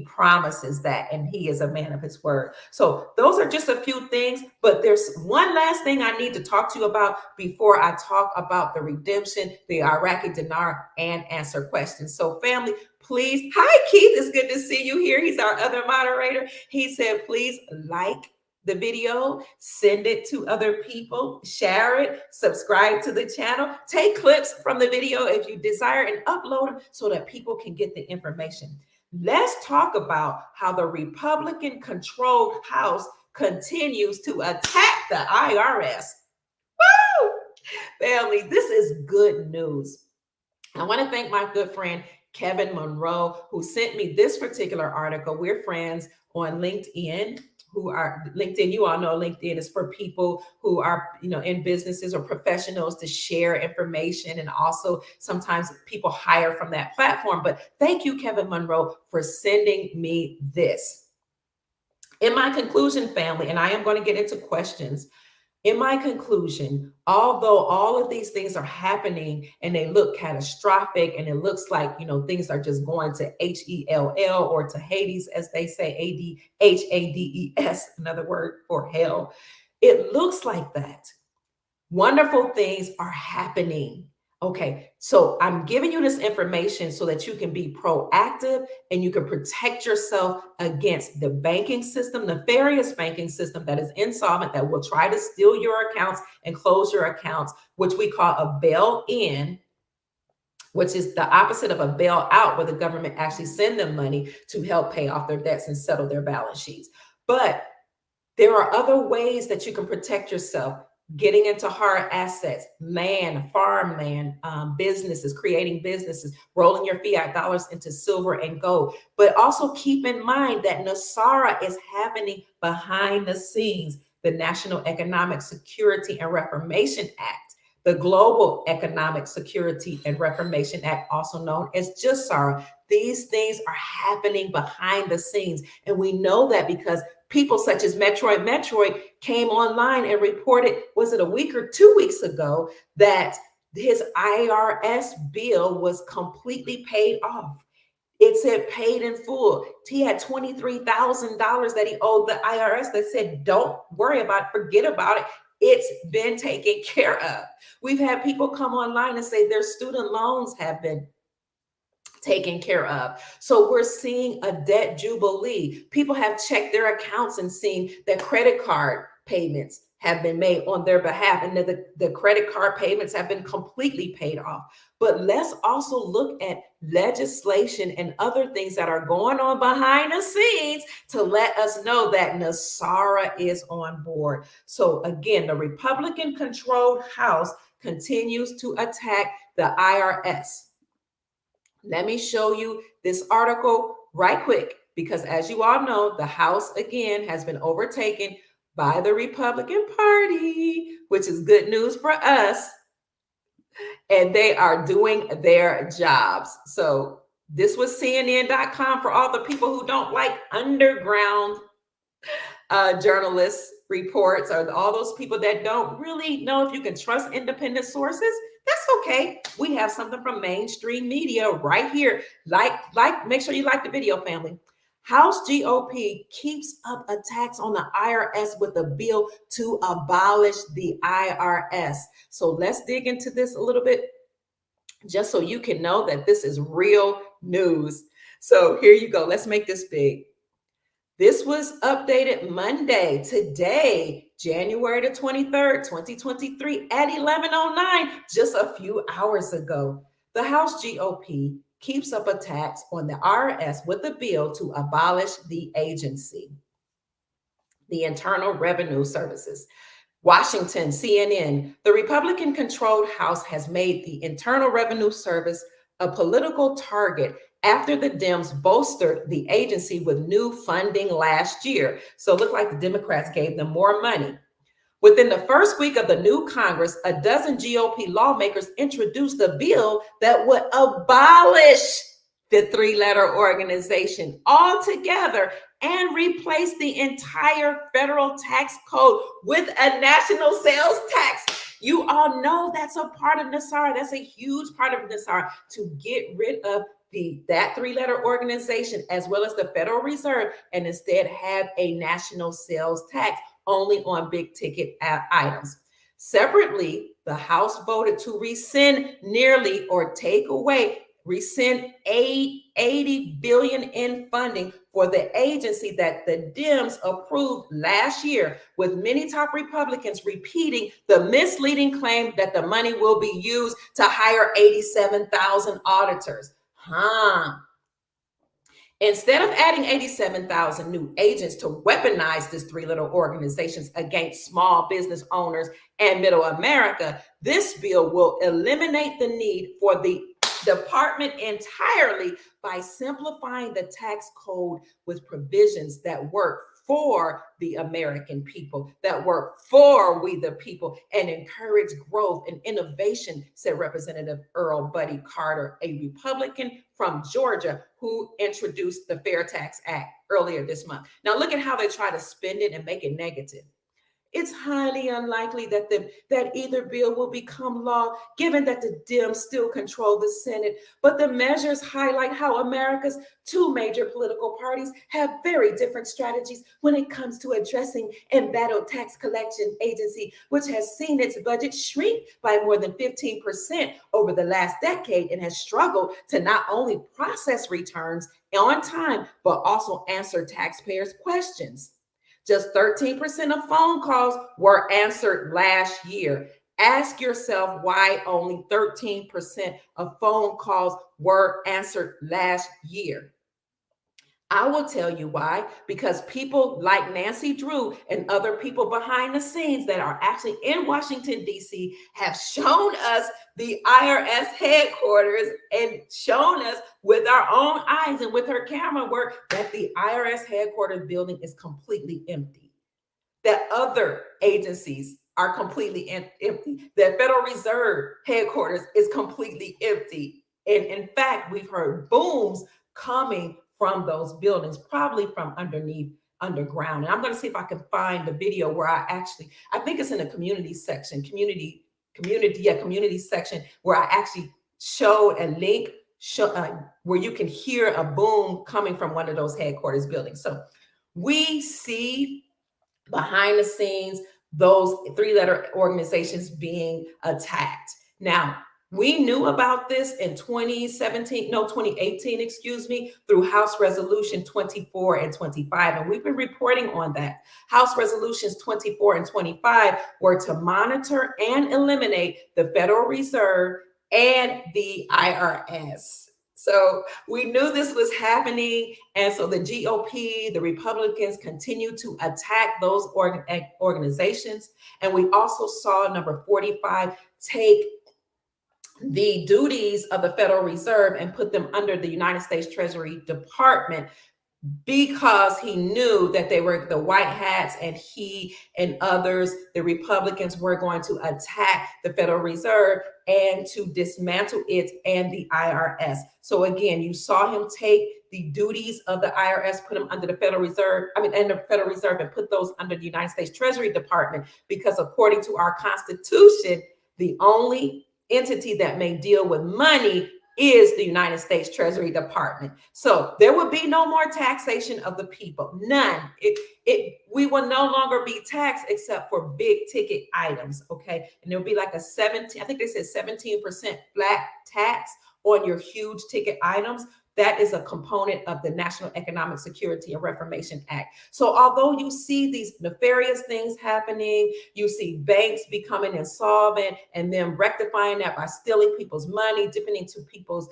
Speaker 1: promises that, and he is a man of his word. So those are just a few things, but there's one last thing I need to talk to you about before I talk about the redemption, the Iraqi dinar, and answer questions. So family, please, hi Keith, it's good to see you here. He's our other moderator. He said, please like the video, send it to other people, share it, subscribe to the channel, take clips from the video if you desire, and upload them so that people can get the information. Let's talk about how the Republican-controlled House continues to attack the IRS. Woo! Family, this is good news. I want to thank my good friend, Kevin Monroe, who sent me this particular article. We're friends on LinkedIn. You all know LinkedIn is for people who are, in businesses or professionals to share information. And also sometimes people hire from that platform. But thank you, Kevin Monroe, for sending me this. In my conclusion, family, and I am going to get into questions. In my conclusion, although all of these things are happening and they look catastrophic, and it looks like, things are just going to HELL, or to Hades, as they say, ADHADES, another word for hell. It looks like that. Wonderful things are happening. Okay, so I'm giving you this information so that you can be proactive and you can protect yourself against the banking system, nefarious banking system that is insolvent, that will try to steal your accounts and close your accounts, which we call a bail-in, which is the opposite of a bail-out, where the government actually send them money to help pay off their debts and settle their balance sheets. But there are other ways that you can protect yourself. Getting into hard assets, land, farmland, businesses, creating businesses, rolling your fiat dollars into silver and gold. But also keep in mind that NASARA is happening behind the scenes, the National Economic Security and Reformation Act. The Global Economic Security and Reformation Act, also known as JSARA. These things are happening behind the scenes. And we know that because people such as Metroid came online and reported, was it a week or 2 weeks ago, that his IRS bill was completely paid off. It said paid in full. He had $23,000 that he owed the IRS that said, don't worry about it, forget about it. It's been taken care of. We've had people come online and say their student loans have been taken care of. So we're seeing a debt jubilee. People have checked their accounts and seen that credit card payments have been made on their behalf, and that the credit card payments have been completely paid off. But let's also look at legislation and other things that are going on behind the scenes to let us know that NASARA is on board. So again, the Republican-controlled House continues to attack the IRS. Let me show you this article right quick, because as you all know, the House again has been overtaken by the Republican Party, which is good news for us, and they are doing their jobs. So this was CNN.com for all the people who don't like underground journalists reports, or all those people that don't really know if you can trust independent sources. That's okay. We have something from mainstream media right here. Make sure you like the video, family. House GOP keeps up attacks on the IRS with a bill to abolish the IRS. So let's dig into this a little bit, just so you can know that this is real news. So here you go. Let's make this big. This was updated Monday, today, January the 23rd, 2023 at 11:09, just a few hours ago. The House GOP keeps up attacks on the IRS with a bill to abolish the agency, the Internal Revenue Services. Washington, CNN, the Republican-controlled House has made the Internal Revenue Service a political target after the Dems bolstered the agency with new funding last year. So it looked like the Democrats gave them more money. Within the first week of the new Congress, a dozen GOP lawmakers introduced a bill that would abolish the three-letter organization altogether and replace the entire federal tax code with a national sales tax. You all know that's a part of NASARA. That's a huge part of NASARA, to get rid of that three-letter organization as well as the Federal Reserve, and instead have a national sales tax only on big ticket items. Separately, the House voted to rescind nearly, or take away, rescind $80 billion in funding for the agency that the Dems approved last year, with many top Republicans repeating the misleading claim that the money will be used to hire 87,000 auditors. Instead of adding 87,000 new agents to weaponize these three little organizations against small business owners and middle America, this bill will eliminate the need for the department entirely by simplifying the tax code with provisions that work for the American people, that work for we the people, and encourage growth and innovation, said Representative Earl Buddy Carter, a Republican from Georgia who introduced the Fair Tax Act earlier this month. Now look at how they try to spin it and make it negative. It's highly unlikely that either bill will become law, given that the Dems still control the Senate. But the measures highlight how America's two major political parties have very different strategies when it comes to addressing embattled tax collection agency, which has seen its budget shrink by more than 15% over the last decade, and has struggled to not only process returns on time, but also answer taxpayers' questions. Just 13% of phone calls were answered last year. Ask yourself why only 13% of phone calls were answered last year. I will tell you why, because people like Nancy Drew and other people behind the scenes that are actually in Washington, D.C. have shown us the IRS headquarters and shown us with our own eyes and with her camera work that the IRS headquarters building is completely empty, that other agencies are completely empty. The Federal Reserve headquarters is completely empty. And in fact, we've heard booms coming from those buildings, probably from underground. And I'm going to see if I can find the video where I think it's in the community section, community section, where I actually showed a link where you can hear a boom coming from one of those headquarters buildings. So we see behind the scenes those three-letter organizations being attacked. Now, we knew about this in 2018, through House Resolution 24 and 25, and we've been reporting on that. House Resolutions 24 and 25 were to monitor and eliminate the Federal Reserve and the IRS. So we knew this was happening. And so the GOP, the Republicans, continue to attack those organizations. And we also saw number 45 take the duties of the Federal Reserve and put them under the United States Treasury Department, because he knew that they were the white hats, and he and others, the Republicans, were going to attack the Federal Reserve and to dismantle it and the IRS. So again, you saw him take the duties of the IRS, put them under the Federal Reserve, and the Federal Reserve, and put those under the United States Treasury Department, because according to our Constitution, the only entity that may deal with money is the United States Treasury Department. So there will be no more taxation of the people, none. We will no longer be taxed except for big ticket items, okay? And there'll be like a 17, I think they said 17% flat tax on your huge ticket items. That is a component of the National Economic Security and Reformation Act. So although you see these nefarious things happening, you see banks becoming insolvent and then rectifying that by stealing people's money, dipping into people's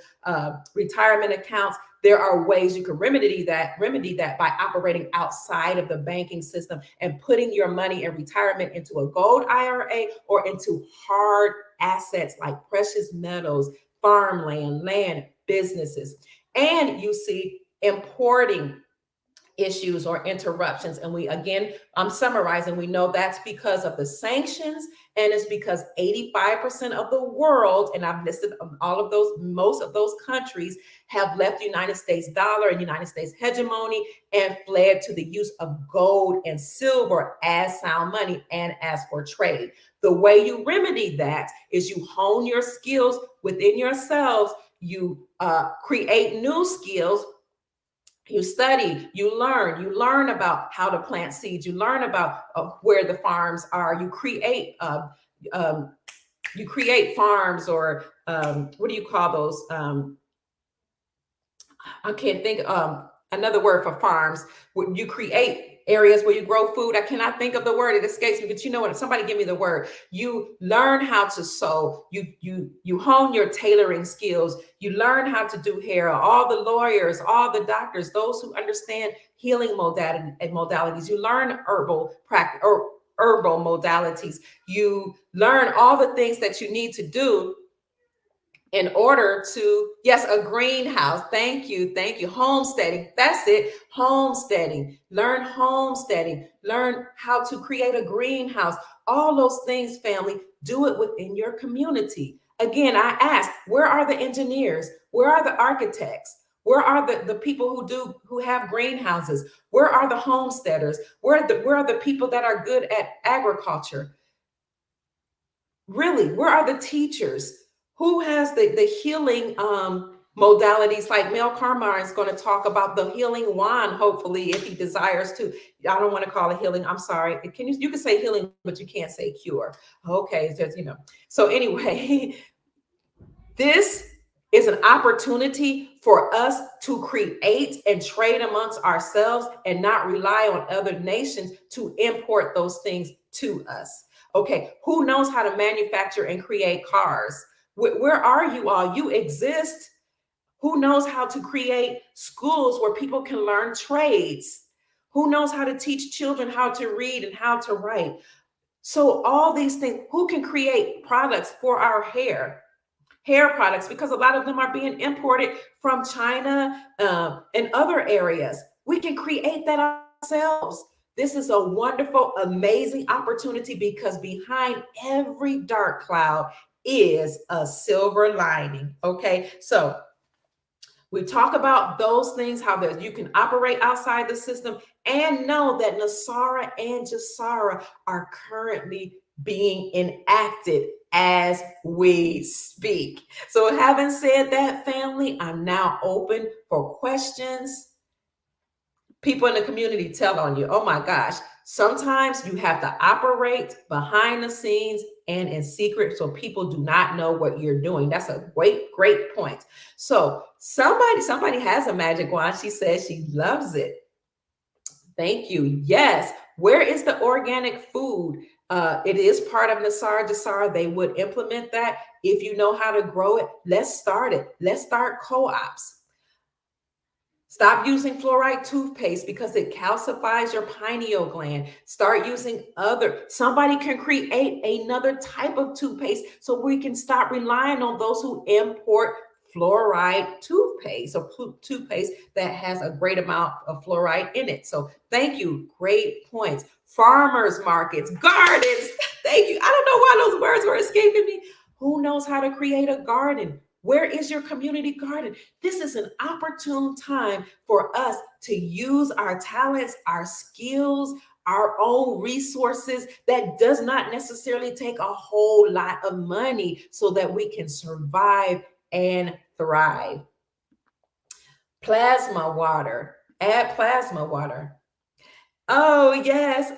Speaker 1: retirement accounts, there are ways you can remedy that by operating outside of the banking system and putting your money in retirement into a gold IRA or into hard assets like precious metals, farmland, land, businesses. And you see importing issues or interruptions. And I'm summarizing, we know that's because of the sanctions, and it's because 85% of the world, and I've listed all of those, most of those countries have left the United States dollar and United States hegemony and fled to the use of gold and silver as sound money and as for trade. The way you remedy that is you hone your skills within yourselves, you create new skills. You study, you learn about how to plant seeds, you learn about where the farms are, you create farms, or what do you call those? I can't think another word for farms. You create areas where you grow food. I cannot think of the word. It escapes me, but you know what? Somebody give me the word. You learn how to sew. You hone your tailoring skills. You learn how to do hair. All the lawyers, all the doctors, those who understand healing modalities. You learn herbal practice or herbal modalities. You learn all the things that you need to do in order to, yes, a greenhouse. Thank you. Homesteading. That's it. Homesteading. Learn homesteading. Learn how to create a greenhouse. All those things, family, do it within your community. Again, I ask, where are the engineers? Where are the architects? Where are the people who have greenhouses? Where are the homesteaders? Where are the people that are good at agriculture? Really, where are the teachers? Who has the healing modalities? Like Mel Carmine is going to talk about the healing wand, hopefully, if he desires to. I don't want to call it healing. I'm sorry. You can say healing, but you can't say cure. Okay, so anyway, this is an opportunity for us to create and trade amongst ourselves and not rely on other nations to import those things to us. Okay, who knows how to manufacture and create cars? Where are you all? You exist. Who knows how to create schools where people can learn trades? Who knows how to teach children how to read and how to write? So all these things, who can create products for our hair products, because a lot of them are being imported from China and other areas. We can create that ourselves. This is a wonderful, amazing opportunity because behind every dark cloud is a silver lining. Okay, so we talk about those things, how that you can operate outside the system, and know that Nasara and Jasara are currently being enacted as we speak. So, having said that, family, I'm now open for questions. People in the community tell on you. Oh my gosh. Sometimes you have to operate behind the scenes and in secret so people do not know what you're doing. That's a great point. So somebody has a magic wand. She says she loves it. Thank you. Yes. Where is the organic food? It is part of Nasara Jasara. They would implement that. If you know how to grow it, let's start it. Let's start co-ops. Stop using fluoride toothpaste because it calcifies your pineal gland. Start using somebody can create another type of toothpaste so we can stop relying on those who import fluoride toothpaste or toothpaste that has a great amount of fluoride in it. So thank you. Great points. Farmers markets, gardens. Thank you. I don't know why those words were escaping me. Who knows how to create a garden? Where is your community garden? This is an opportune time for us to use our talents, our skills, our own resources that does not necessarily take a whole lot of money so that we can survive and thrive. Plasma water. Add plasma water. Oh, yes.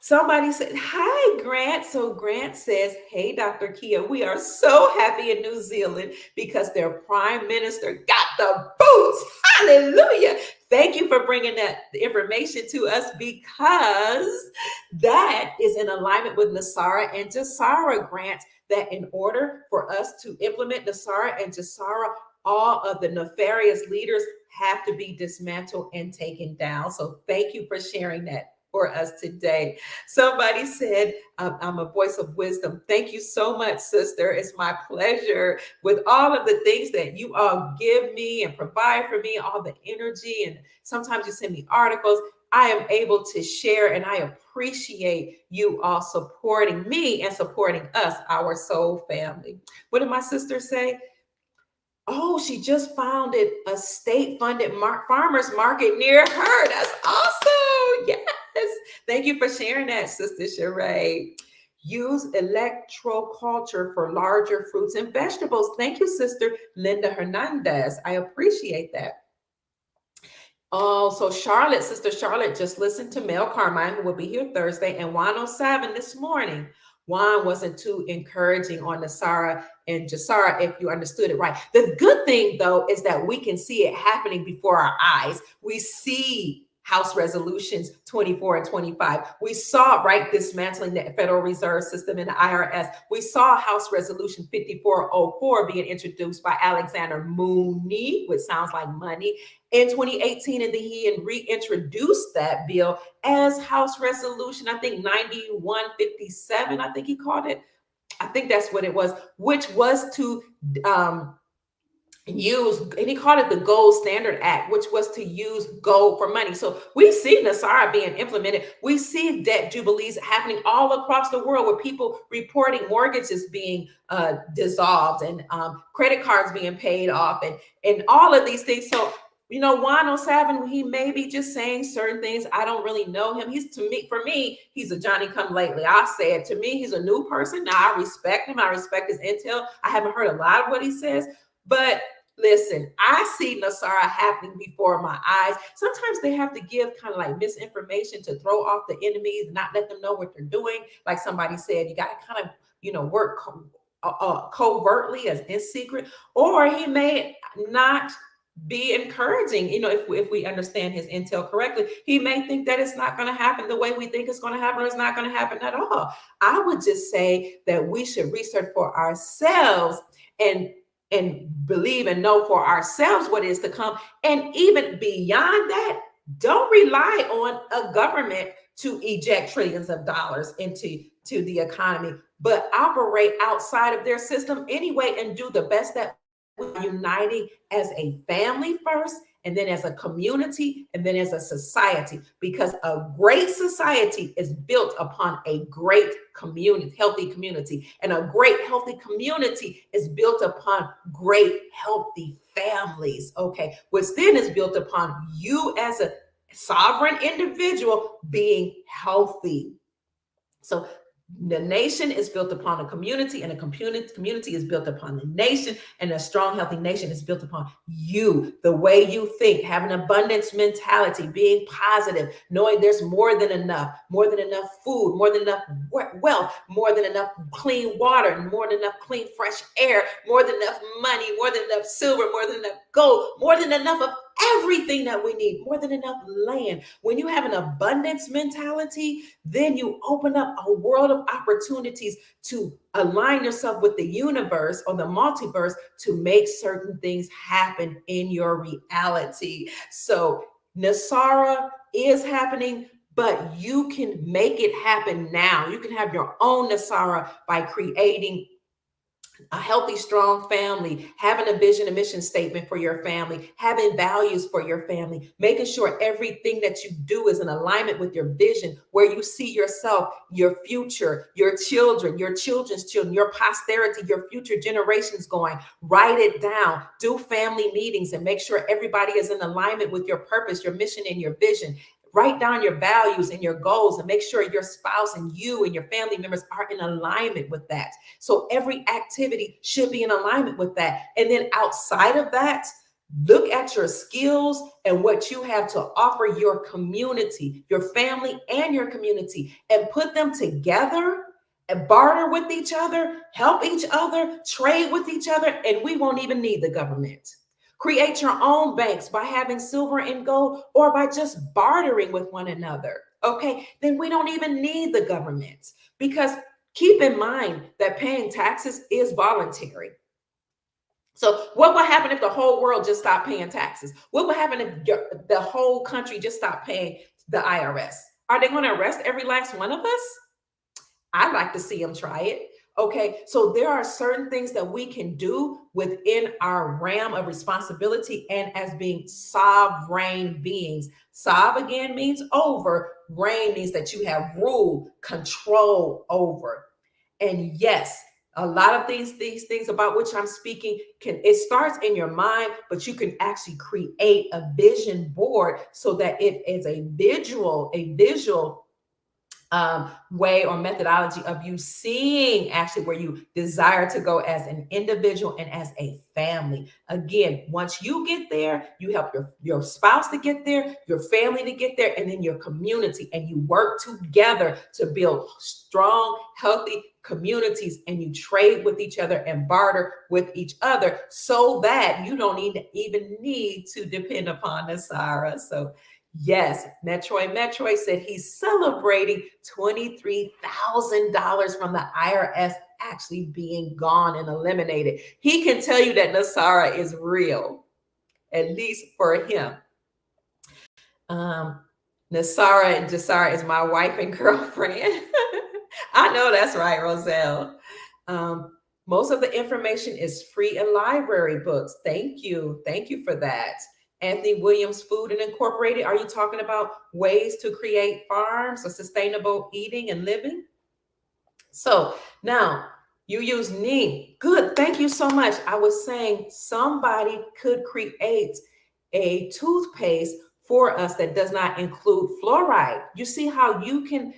Speaker 1: Somebody said, hi, Grant. So Grant says, hey, Dr. Kia, we are so happy in New Zealand because their prime minister got the boots. Hallelujah. Thank you for bringing that information to us because that is in alignment with Nasara and Jasara, Grant, that in order for us to implement Nasara and Jasara, all of the nefarious leaders have to be dismantled and taken down. So thank you for sharing that for us today. Somebody said, I'm a voice of wisdom. Thank you so much, sister. It's my pleasure with all of the things that you all give me and provide for me, all the energy. And sometimes you send me articles. I am able to share, and I appreciate you all supporting me and supporting us, our soul family. What did my sister say? Oh, she just founded a state-funded farmers market near her. That's awesome. Yes. Thank you for sharing that, Sister Sheree. Use electroculture for larger fruits and vegetables. Thank you, Sister Linda Hernandez. I appreciate that. Oh, so Charlotte, Sister Charlotte, just listened to Mel Carmine, who will be here Thursday, and 107 this morning. Juan wasn't too encouraging on Nasara and Jasara, if you understood it right. The good thing, though, is that we can see it happening before our eyes. We see House Resolutions 24 and 25. We saw, right, dismantling the Federal Reserve System and the IRS. We saw House Resolution 5404 being introduced by Alexander Mooney, which sounds like money, in 2018, and then he reintroduced that bill as House Resolution, I think 9157, I think he called it. I think that's what it was, which was to use, and he called it the Gold Standard Act, which was to use gold for money. So we see Nasara being implemented. We see debt jubilees happening all across the world with people reporting mortgages being dissolved and credit cards being paid off and all of these things. So, you know, 107, he may be just saying certain things. I don't really know him. For me, he's a Johnny come lately. I said, to me, he's a new person. Now I respect him. I respect his intel. I haven't heard a lot of what he says, but listen, I see Nasara happening before my eyes. Sometimes they have to give kind of like misinformation to throw off the enemies, not let them know what they're doing. Like somebody said, you got to kind of, you know, work covertly as in secret, or he may not be encouraging. You know, if we understand his intel correctly, he may think that it's not going to happen the way we think it's going to happen, or it's not going to happen at all. I would just say that we should research for ourselves and believe and know for ourselves what is to come. And even beyond that, don't rely on a government to eject trillions of dollars into the economy, but operate outside of their system anyway and do the best that we're uniting as a family first and then as a community, and then as a society, because a great society is built upon a great community, healthy community, and a great healthy community is built upon great healthy families, okay, which then is built upon you as a sovereign individual being healthy. So the nation is built upon a community, and a community is built upon the nation, and a strong, healthy nation is built upon you, the way you think, having an abundance mentality, being positive, knowing there's more than enough food, more than enough wealth, more than enough clean water, more than enough clean, fresh air, more than enough money, more than enough silver, more than enough gold, more than enough of everything that we need, more than enough land. When you have an abundance mentality, then you open up a world of opportunities to align yourself with the universe or the multiverse to make certain things happen in your reality. So Nasara is happening, but you can make it happen now. You can have your own Nasara by creating a healthy, strong family, having a vision, a mission statement for your family, having values for your family, making sure everything that you do is in alignment with your vision, where you see yourself, your future, your children, your children's children, your posterity, your future generations going. Write it down, do family meetings, and make sure everybody is in alignment with your purpose, your mission, and your vision. Write down your values and your goals, and make sure your spouse and you and your family members are in alignment with that. So every activity should be in alignment with that. And then outside of that, look at your skills and what you have to offer your community, your family and your community, and put them together and barter with each other, help each other, trade with each other, and we won't even need the government. Create your own banks by having silver and gold, or by just bartering with one another. Okay, then we don't even need the government, because keep in mind that paying taxes is voluntary. So what will happen if the whole world just stopped paying taxes? What will happen if the whole country just stopped paying the IRS? Are they going to arrest every last one of us? I'd like to see them try it. Okay, so there are certain things that we can do within our realm of responsibility and as being sovereign beings. Sov again means over, reign means that you have rule, control over. And yes, a lot of these things about which I'm speaking, it starts in your mind, but you can actually create a vision board so that it is a visual way or methodology of you seeing actually where you desire to go as an individual and as a family. Again, once you get there, you help your spouse to get there, your family to get there, and then your community, and you work together to build strong, healthy communities, and you trade with each other and barter with each other so that you don't even need to depend upon Nasara. So yes, Metroid said he's celebrating $23,000 from the IRS actually being gone and eliminated. He can tell you that Nasara is real, at least for him. Nasara and Jasara is my wife and girlfriend. I know that's right, Roselle. Most of the information is free in library books. Thank you. Thank you for that. Anthony Williams Food and Incorporated. Are you talking about ways to create farms or sustainable eating and living? So now you use neem. Good. Thank you so much. I was saying somebody could create a toothpaste for us that does not include fluoride. You see how you can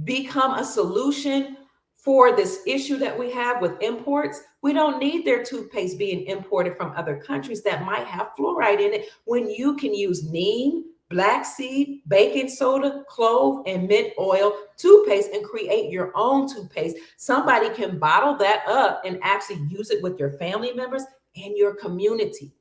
Speaker 1: become a solution for this issue that we have with imports. We don't need their toothpaste being imported from other countries that might have fluoride in it, when you can use neem, black seed, baking soda, clove, and mint oil toothpaste and create your own toothpaste. Somebody can bottle that up and actually use it with your family members and your community.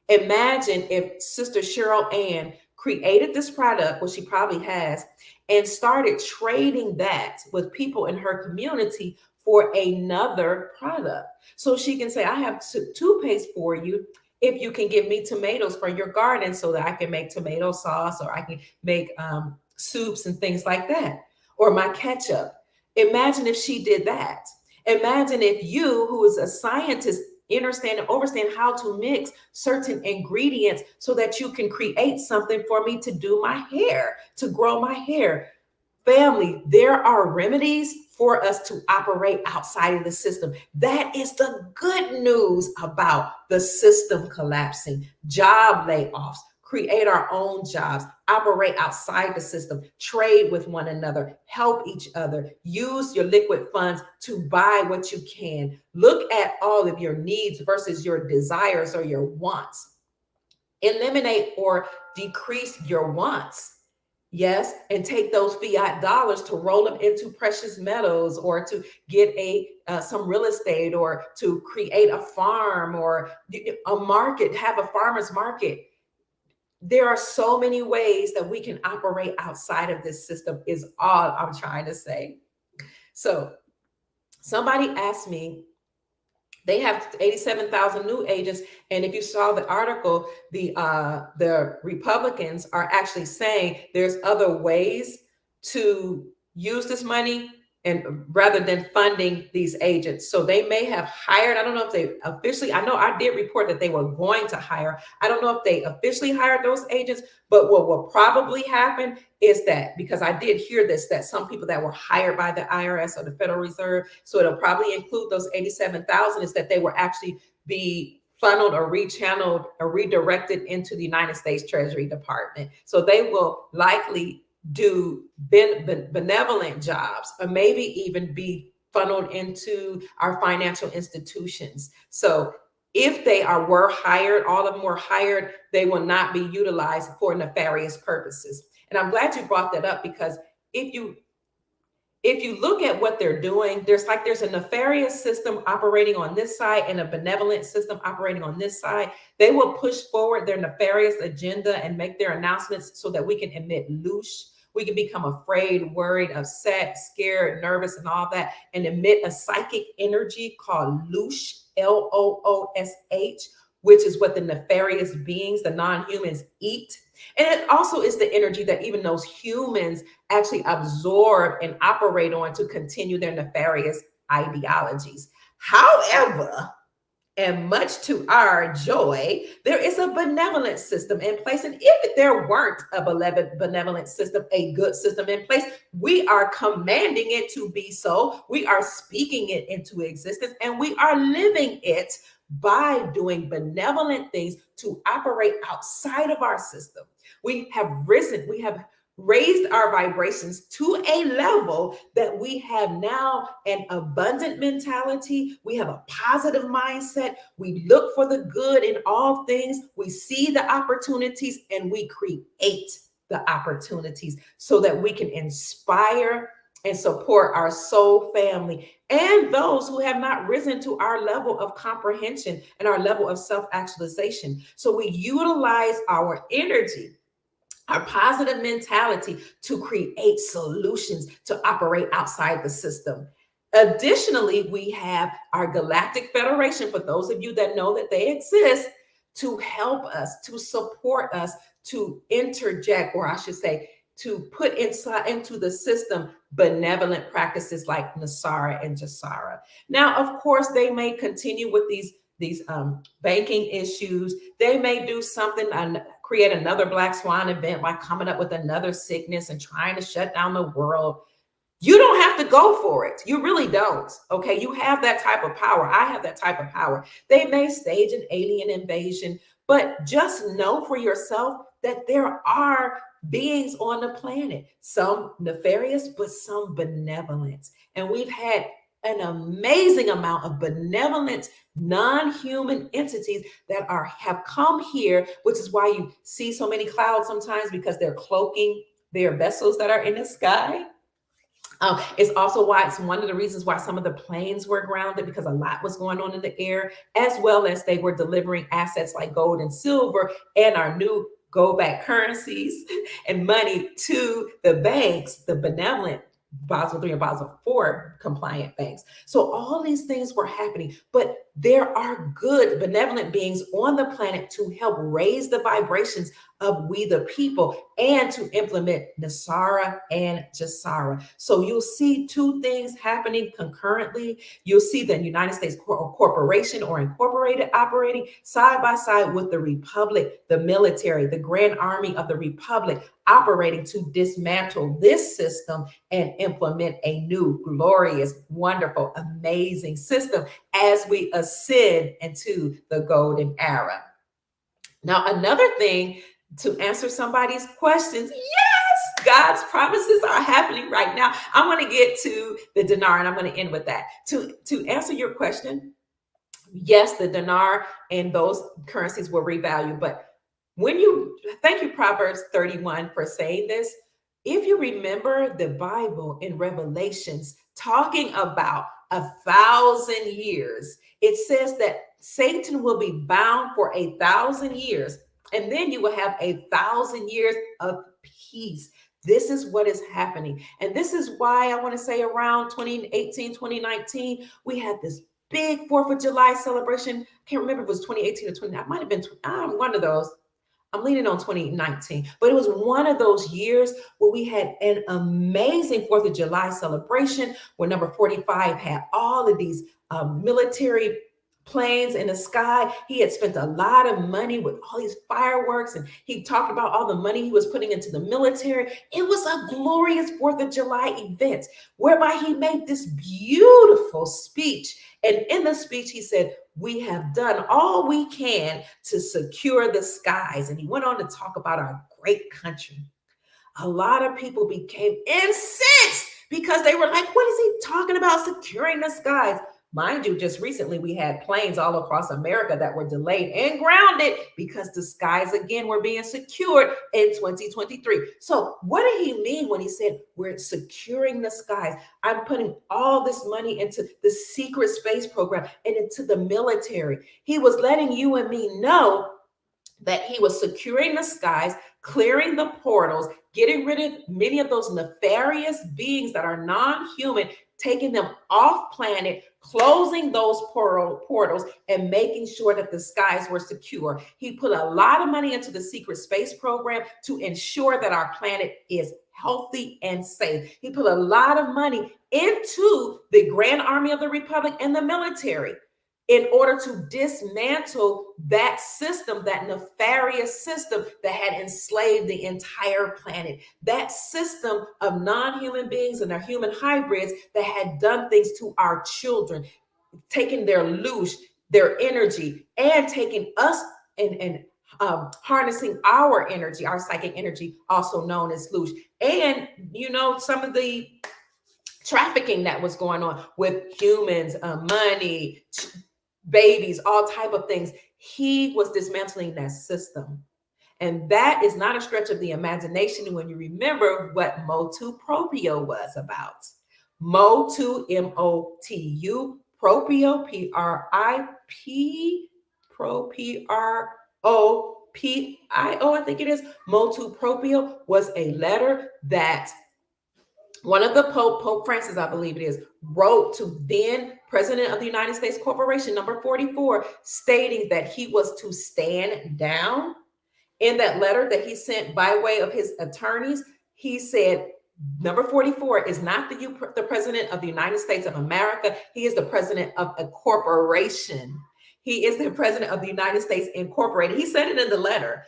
Speaker 1: Imagine if Sister Cheryl Ann created this product, which she probably has, and started trading that with people in her community for another product. So she can say, I have toothpaste for you if you can give me tomatoes for your garden so that I can make tomato sauce, or I can make soups and things like that, or my ketchup. Imagine if she did that. Imagine if you, who is a scientist, understand and understand how to mix certain ingredients so that you can create something for me to do my hair, to grow my hair. Family, there are remedies for us to operate outside of the system. That is the good news about the system collapsing. Job layoffs, create our own jobs, operate outside the system, trade with one another, help each other, use your liquid funds to buy what you can. Look at all of your needs versus your desires or your wants. Eliminate or decrease your wants. Yes, and take those fiat dollars to roll them into precious metals, or to get some real estate, or to create a farm or a market, have a farmer's market. There are so many ways that we can operate outside of this system, is all I'm trying to say. So somebody asked me, they have 87,000 new agents, and if you saw the article, the Republicans are actually saying there's other ways to use this money, and rather than funding these agents. So they may have hired, I don't know if they officially, I know I did report that they were going to hire. I don't know if they officially hired those agents, but what will probably happen is that, because I did hear this, that some people that were hired by the IRS or the Federal Reserve, so it'll probably include those 87,000, is that they will actually be funneled or rechanneled or redirected into the United States Treasury Department. So they will likely do benevolent jobs, or maybe even be funneled into our financial institutions. So if they were hired, all of them were hired, they will not be utilized for nefarious purposes. And I'm glad you brought that up, because if you look at what they're doing, there's a nefarious system operating on this side and a benevolent system operating on this side. They will push forward their nefarious agenda and make their announcements so that we can emit loosh. We can become afraid, worried, upset, scared, nervous, and all that, and emit a psychic energy called loosh, Loosh, which is what the nefarious beings, the non-humans, eat. And it also is the energy that even those humans actually absorb and operate on to continue their nefarious ideologies. However, and much to our joy, there is a benevolent system in place. And if there weren't a benevolent system, a good system in place, we are commanding it to be so. We are speaking it into existence, and we are living it by doing benevolent things to operate outside of our system. We have risen, we have raised our vibrations to a level that we have now an abundant mentality. We have a positive mindset. We look for the good in all things. We see the opportunities, and we create the opportunities so that we can inspire and support our soul family and those who have not risen to our level of comprehension and our level of self-actualization. So we utilize our energy, our positive mentality, to create solutions to operate outside the system. Additionally, we have our Galactic Federation, for those of you that know that they exist, to help us, to support us, to interject, or I should say, to put into the system benevolent practices like Nasara and Jasara. Now, of course, they may continue with these banking issues. They may do something and create another Black Swan event by coming up with another sickness and trying to shut down the world. You don't have to go for it. You really don't. Okay. You have that type of power. I have that type of power. They may stage an alien invasion, but just know for yourself that there are beings on the planet, some nefarious, but some benevolent. And we've had an amazing amount of benevolent non-human entities that have come here, which is why you see so many clouds sometimes, because they're cloaking their vessels that are in the sky. It's also why it's one of the reasons why some of the planes were grounded, because a lot was going on in the air, as well as they were delivering assets like gold and silver and our new gold back currencies and money to the banks, the benevolent Basel III and Basel IV compliant banks. So all these things were happening, but there are good, benevolent beings on the planet to help raise the vibrations of we the people and to implement Nasara and Jasara. So you'll see two things happening concurrently. You'll see the United States Corporation or Incorporated operating side by side with the Republic, the military, the Grand Army of the Republic operating to dismantle this system and implement a new, glorious, wonderful, amazing system as we ascend into the golden era. Now, another thing to answer somebody's questions, yes, God's promises are happening right now. I'm going to get to the dinar and I'm going to end with that. To answer your question, yes, the dinar and those currencies will revalue, but thank you, Proverbs 31, for saying this. If you remember the Bible in Revelations talking about 1,000 years, it says that Satan will be bound for 1,000 years, and then you will have 1,000 years of peace. This is what is happening. And this is why I want to say around 2018, 2019, we had this big 4th of July celebration. I can't remember if it was 2018 or 2019. It might have been one of those. I'm leaning on 2019, but it was one of those years where we had an amazing 4th of July celebration where number 45 had all of these military planes in the sky. He had spent a lot of money with all these fireworks, and he talked about all the money he was putting into the military. It was a glorious 4th of July event whereby he made this beautiful speech. And in the speech, he said, we have done all we can to secure the skies. And he went on to talk about our great country. A lot of people became incensed because they were like, what is he talking about, securing the skies? Mind you, just recently we had planes all across America that were delayed and grounded because the skies again were being secured in 2023. So what did he mean when he said we're securing the skies? I'm putting all this money into the secret space program and into the military. He was letting you and me know that he was securing the skies, clearing the portals, getting rid of many of those nefarious beings that are non-human, taking them off planet, closing those portals, and making sure that the skies were secure. He put a lot of money into the secret space program to ensure that our planet is healthy and safe. He put a lot of money into the Grand Army of the Republic and the military in order to dismantle that system, that nefarious system that had enslaved the entire planet, that system of non-human beings and their human hybrids that had done things to our children, taking their loosh, their energy, and taking us and harnessing our energy, our psychic energy, also known as loosh. And, some of the trafficking that was going on with humans, money, babies, all type of things. He was dismantling that system. And that is not a stretch of the imagination when you remember what Motu Proprio was about. Motu, M-O-T-U, Proprio, P-R-I-P, P-R-O-P-I-O, I think it is. Motu Proprio was a letter that one of the Pope Francis, I believe it is, wrote to then President of the United States Corporation, number 44, stating that he was to stand down. In that letter that he sent by way of his attorneys, he said, number 44 is not the President of the United States of America. He is the President of a corporation. He is the President of the United States Incorporated. He said it in the letter.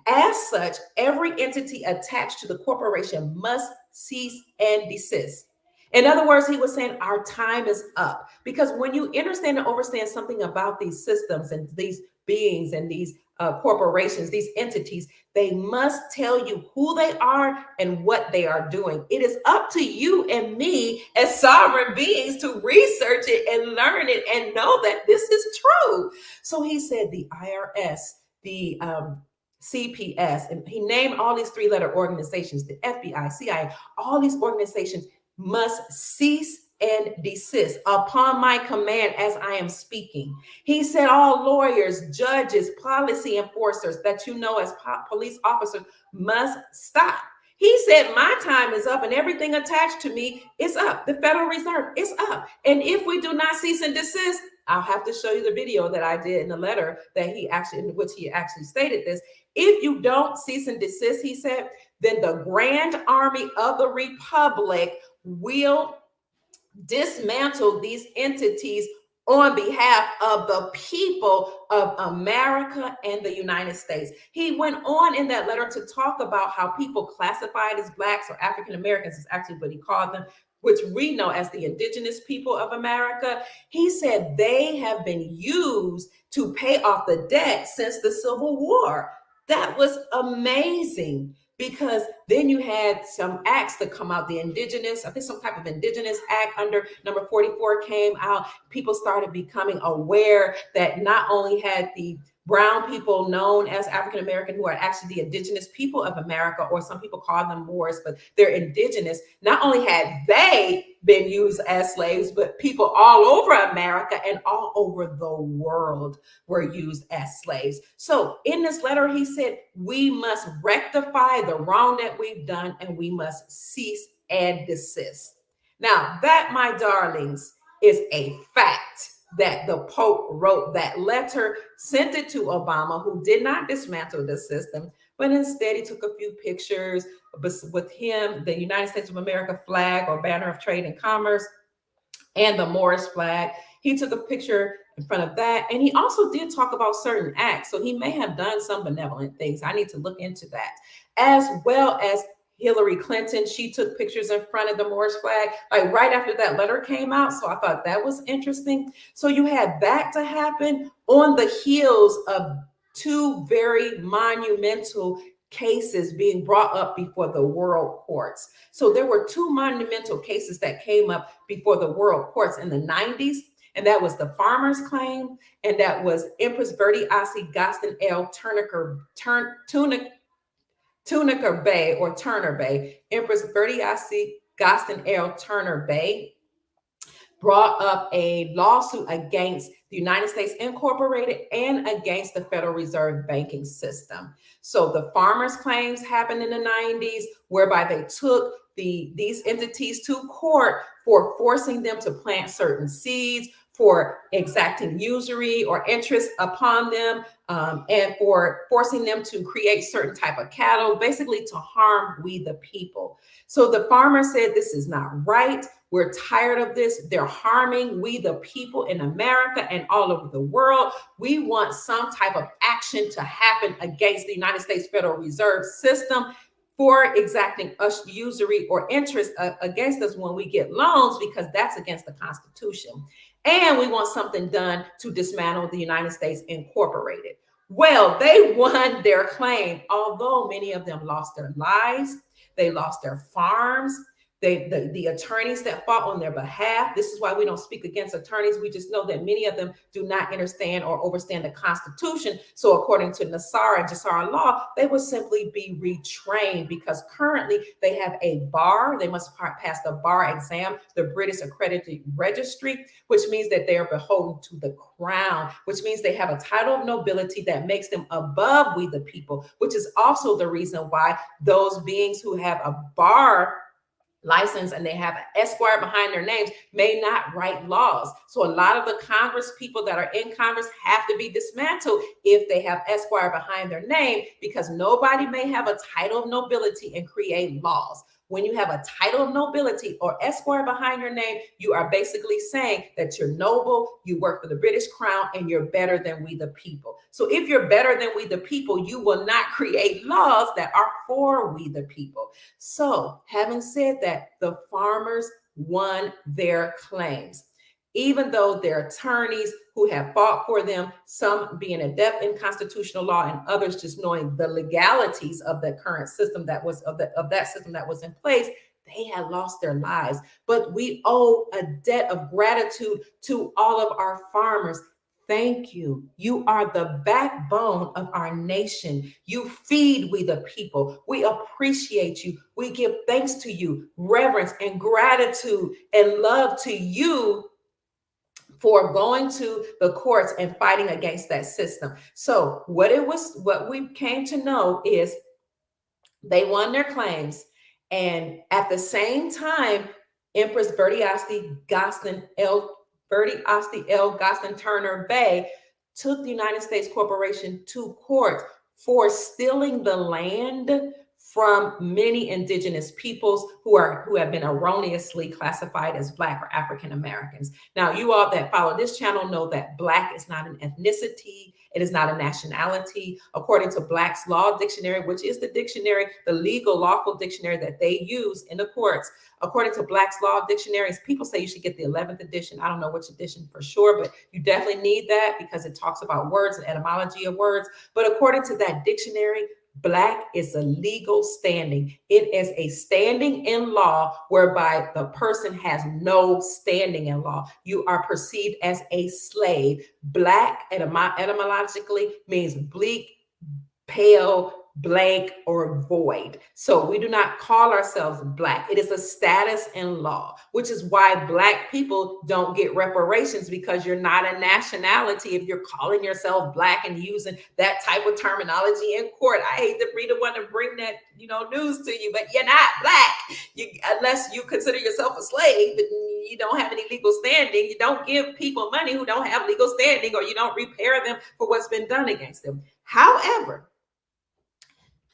Speaker 1: As such, every entity attached to the corporation must cease and desist. In other words, he was saying our time is up, because when you understand and understand something about these systems and these beings and these corporations, these entities, they must tell you who they are and what they are doing. It is up to you and me as sovereign beings to research it and learn it and know that this is true. So he said the IRS, the CPS, and he named all these three-letter organizations, the FBI, CIA, all these organizations must cease and desist upon my command as I am speaking. He said all lawyers, judges, policy enforcers that you know as police officers must stop. He said my time is up and everything attached to me is up. The Federal Reserve is up. And if we do not cease and desist, I'll have to show you the video that I did in the letter that he actually, in which he actually stated this. If you don't cease and desist, he said, then the Grand Army of the Republic will dismantle these entities on behalf of the people of America and the United States. He went on in that letter to talk about how people classified as Blacks or African Americans is actually what he called them, which we know as the indigenous people of America. He said they have been used to pay off the debt since the Civil War. That was amazing, because then you had some acts that come out, the indigenous, I think some type of indigenous act under number 44 came out. People started becoming aware that not only had the brown people known as African American, who are actually the indigenous people of America, or some people call them Moors, but they're indigenous. Not only had they been used as slaves, but people all over America and all over the world were used as slaves. So in this letter, he said, we must rectify the wrong that we've done, and we must cease and desist. Now, that, my darlings, is a fact that the Pope wrote that letter, sent it to Obama, who did not dismantle the system, but instead he took a few pictures with him, the United States of America flag or banner of trade and commerce, and the Morris flag. He took a picture in front of that. And he also did talk about certain acts. So he may have done some benevolent things. I need to look into that. As well as Hillary Clinton, she took pictures in front of the Morris flag, like right after that letter came out. So I thought that was interesting. So you had that to happen on the heels of two very monumental cases being brought up before the world courts. So there were two monumental cases that came up before the world courts in the 90s, and that was the farmers' claim, and that was Empress Verdi Asi Gaston L. Tunica Bay, or Turner Bay. Empress Verdi Asi Gaston L. Turner Bay brought up a lawsuit against the United States Incorporated and against the Federal Reserve banking system. So the farmers' claims happened in the 90s, whereby they took these entities to court for forcing them to plant certain seeds, for exacting usury or interest upon them, and for forcing them to create certain type of cattle, basically to harm we the people. So the farmer said, this is not right. We're tired of this. They're harming we the people in America and all over the world. We want some type of action to happen against the United States Federal Reserve System for exacting us usury or interest against us when we get loans, because that's against the Constitution. And we want something done to dismantle the United States Incorporated. Well, they won their claim, although many of them lost their lives. They lost their farms. The attorneys that fought on their behalf. This is why we don't speak against attorneys. We just know that many of them do not understand or understand the Constitution. So according to Nassar and Jassar law, they will simply be retrained, because currently they have a bar. They must pass the bar exam, the British Accredited Registry, which means that they are beholden to the crown, which means they have a title of nobility that makes them above we the people, which is also the reason why those beings who have a bar license and they have an esquire behind their names may not write laws. So a lot of the Congress people that are in Congress have to be dismantled if they have esquire behind their name, because nobody may have a title of nobility and create laws. When you have a title of nobility or esquire behind your name, you are basically saying that you're noble, you work for the British crown, and you're better than we the people. So if you're better than we the people, you will not create laws that are for we the people. So having said that, the farmers won their claims, even though their attorneys who have fought for them, some being adept in constitutional law and others just knowing the legalities of the current system that was of that system that was in place, they had lost their lives. But we owe a debt of gratitude to all of our farmers. Thank you. You are the backbone of our nation. You feed we the people. We appreciate you. We give thanks to you, reverence and gratitude and love to you for going to the courts and fighting against that system. So what we came to know is they won their claims. And at the same time, Empress Verdi Gaston L. Bertie Osti L. Gostin Turner Bay took the United States corporation to court for stealing the land from many indigenous peoples who have been erroneously classified as Black or African Americans. Now, you all that follow this channel know that Black is not an ethnicity. It is not a nationality. According to Black's Law Dictionary, which is the dictionary, the legal lawful dictionary that they use in the courts, according to Black's Law Dictionaries, people say you should get the 11th edition. I don't know which edition for sure, but you definitely need that because it talks about words and etymology of words. But according to that dictionary, Black is a legal standing. It is a standing in law whereby the person has no standing in law. You are perceived as a slave. Black etymologically means bleak, pale, blank, or void. So we do not call ourselves Black. It is a status in law, which is why Black people don't get reparations, because you're not a nationality if you're calling yourself Black and using that type of terminology in court. I hate to be the one to bring that, news to you, but you're not Black. Unless you consider yourself a slave, you don't have any legal standing. You don't give people money who don't have legal standing, or you don't repair them for what's been done against them. However,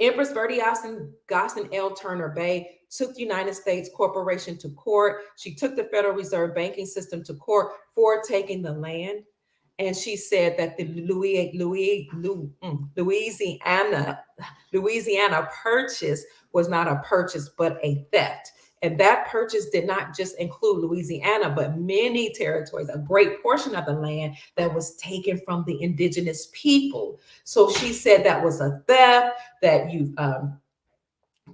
Speaker 1: Empress Bertie Gostin L. Turner Bay took the United States corporation to court. She took the Federal Reserve banking system to court for taking the land. And she said that the Louisiana purchase was not a purchase, but a theft. And that purchase did not just include Louisiana, but many territories, a great portion of the land that was taken from the indigenous people. So she said that was a theft, that you've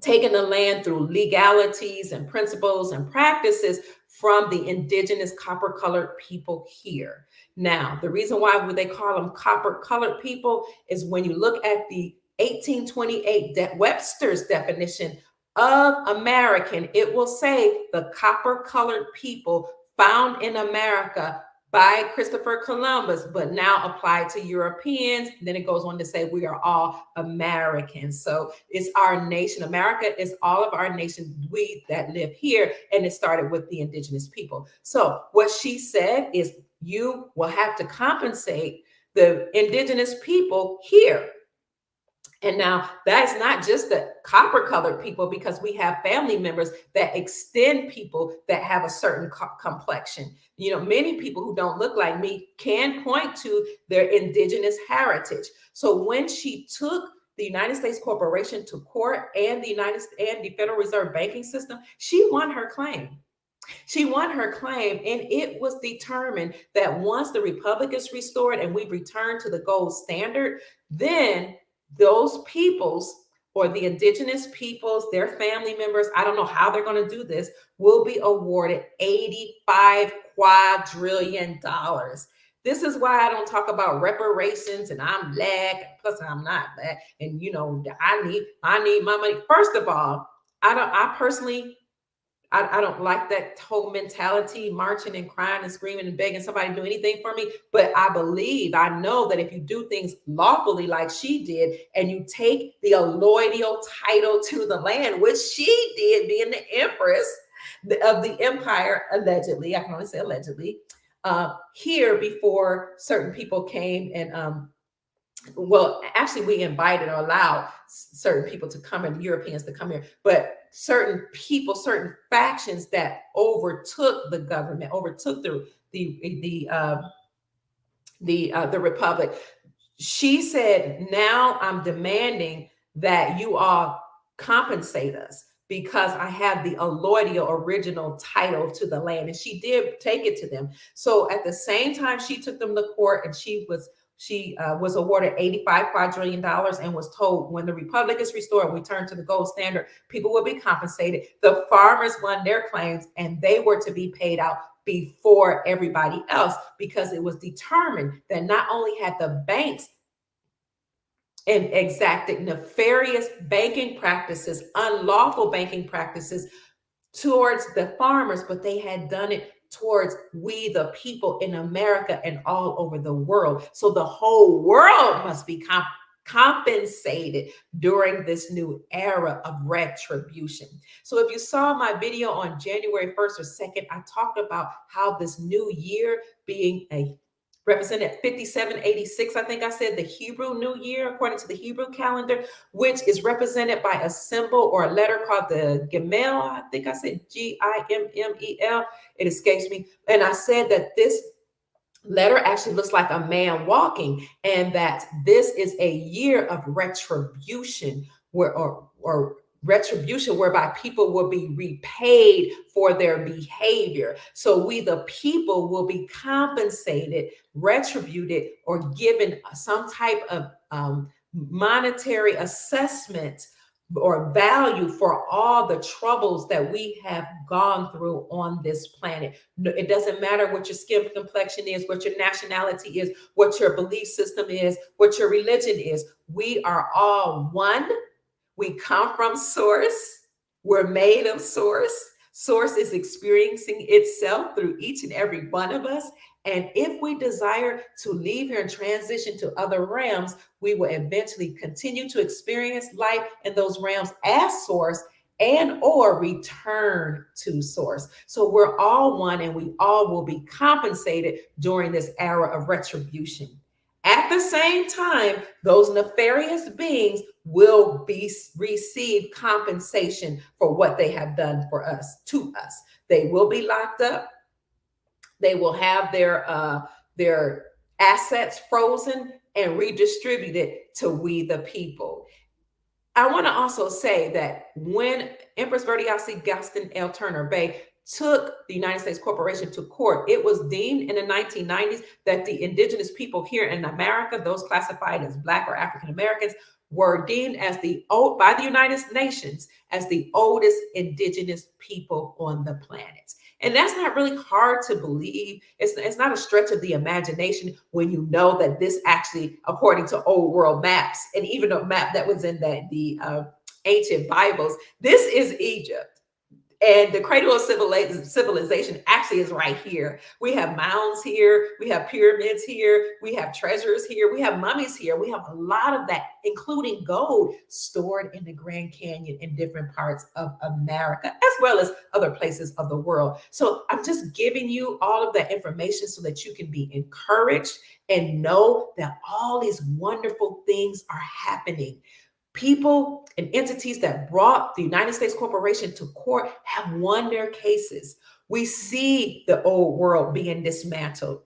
Speaker 1: taken the land through legalities and principles and practices from the indigenous copper-colored people here. Now, the reason why they call them copper-colored people is when you look at the 1828 Webster's definition of American, it will say the copper-colored people found in America by Christopher Columbus, but now applied to Europeans. And then it goes on to say we are all Americans. So it's our nation. America is all of our nation, we that live here, and it started with the indigenous people. So what she said is you will have to compensate the indigenous people here. And now that's not just the copper-colored people, because we have family members that extend people that have a certain complexion. Many people who don't look like me can point to their indigenous heritage. So when she took the United States corporation to court and the Federal Reserve banking system, she won her claim. She won her claim, and it was determined that once the republic is restored and we return to the gold standard, then those peoples, or the indigenous peoples, their family members, I don't know how they're going to do this, will be awarded $85 quadrillion. This is why I don't talk about reparations and I'm Black, plus I'm not Black, and I need my money. First of all, I personally don't like that whole mentality, marching and crying and screaming and begging somebody to do anything for me. But I know that if you do things lawfully like she did, and you take the allodial title to the land, which she did, being the empress of the empire, allegedly, I can only say allegedly, here before certain people came and well, actually, we invited or allowed certain people to come in, Europeans to come here, but certain people, certain factions that overtook the government, overtook the republic. She said, now I'm demanding that you all compensate us, because I have the allodial original title to the land. And she did take it to them. So at the same time, she took them to court, and she was awarded $85 quadrillion and was told, when the republic is restored, we turn to the gold standard, people will be compensated. The farmers won their claims, and they were to be paid out before everybody else, because it was determined that not only had the banks and exacted nefarious banking practices, unlawful banking practices towards the farmers, but they had done it towards we, the people in America and all over the world. So the whole world must be compensated during this new era of retribution. So if you saw my video on January 1st or 2nd, I talked about how this new year being a represented 5786, I think I said, the Hebrew New Year, according to the Hebrew calendar, which is represented by a symbol or a letter called the Gimel. I think I said Gimmel. It escapes me. And I said that this letter actually looks like a man walking, and that this is a year of retribution, or retribution whereby people will be repaid for their behavior. So we, the people, will be compensated, retributed, or given some type of monetary assessment or value for all the troubles that we have gone through on this planet. It doesn't matter what your skin complexion is, what your nationality is, what your belief system is, what your religion is. We are all one. We come from source. We're made of source. Source is experiencing itself through each and every one of us. And if we desire to leave here and transition to other realms, we will eventually continue to experience life in those realms as source, and or return to source. So we're all one, and we all will be compensated during this era of retribution. At the same time, those nefarious beings will receive compensation for what they have done for us, to us. They will be locked up. They will have their assets frozen and redistributed to we the people. I want to also say that when Empress Verdiasi Gaston L. Turner Bay took the United States Corporation to court, it was deemed in the 1990s that the indigenous people here in America, those classified as Black or African Americans, were deemed as by the United Nations as the oldest indigenous people on the planet. And that's not really hard to believe. It's not a stretch of the imagination when you know that this actually, according to old world maps, and even a map that was in the ancient Bibles, this is Egypt. And the cradle of civilization actually is right here. We have mounds here. We have pyramids here. We have treasures here. We have mummies here. We have a lot of that, including gold, stored in the Grand Canyon in different parts of America, as well as other places of the world. So I'm just giving you all of that information so that you can be encouraged and know that all these wonderful things are happening. People and entities that brought the United States Corporation to court have won their cases. We see the old world being dismantled.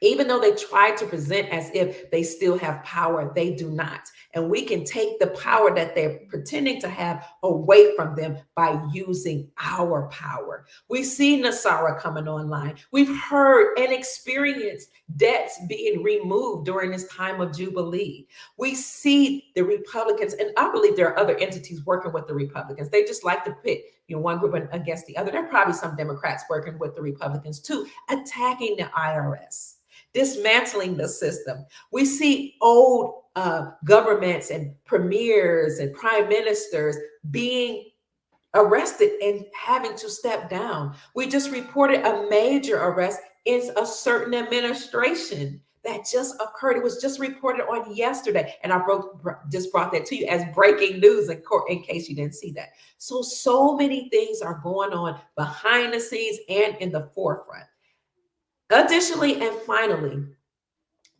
Speaker 1: Even though they try to present as if they still have power, they do not. And we can take the power that they're pretending to have away from them by using our power. We see Nasara coming online. We've heard and experienced debts being removed during this time of Jubilee. We see the Republicans, and I believe there are other entities working with the Republicans. They just like to pit one group against the other. There are probably some Democrats working with the Republicans too, attacking the IRS, dismantling the system. We see old governments and premiers and prime ministers being arrested and having to step down. We just reported a major arrest in a certain administration that just occurred. It was just reported on yesterday, and I just brought that to you as breaking news in case you didn't see that. So many things are going on behind the scenes and in the forefront. Additionally, and finally,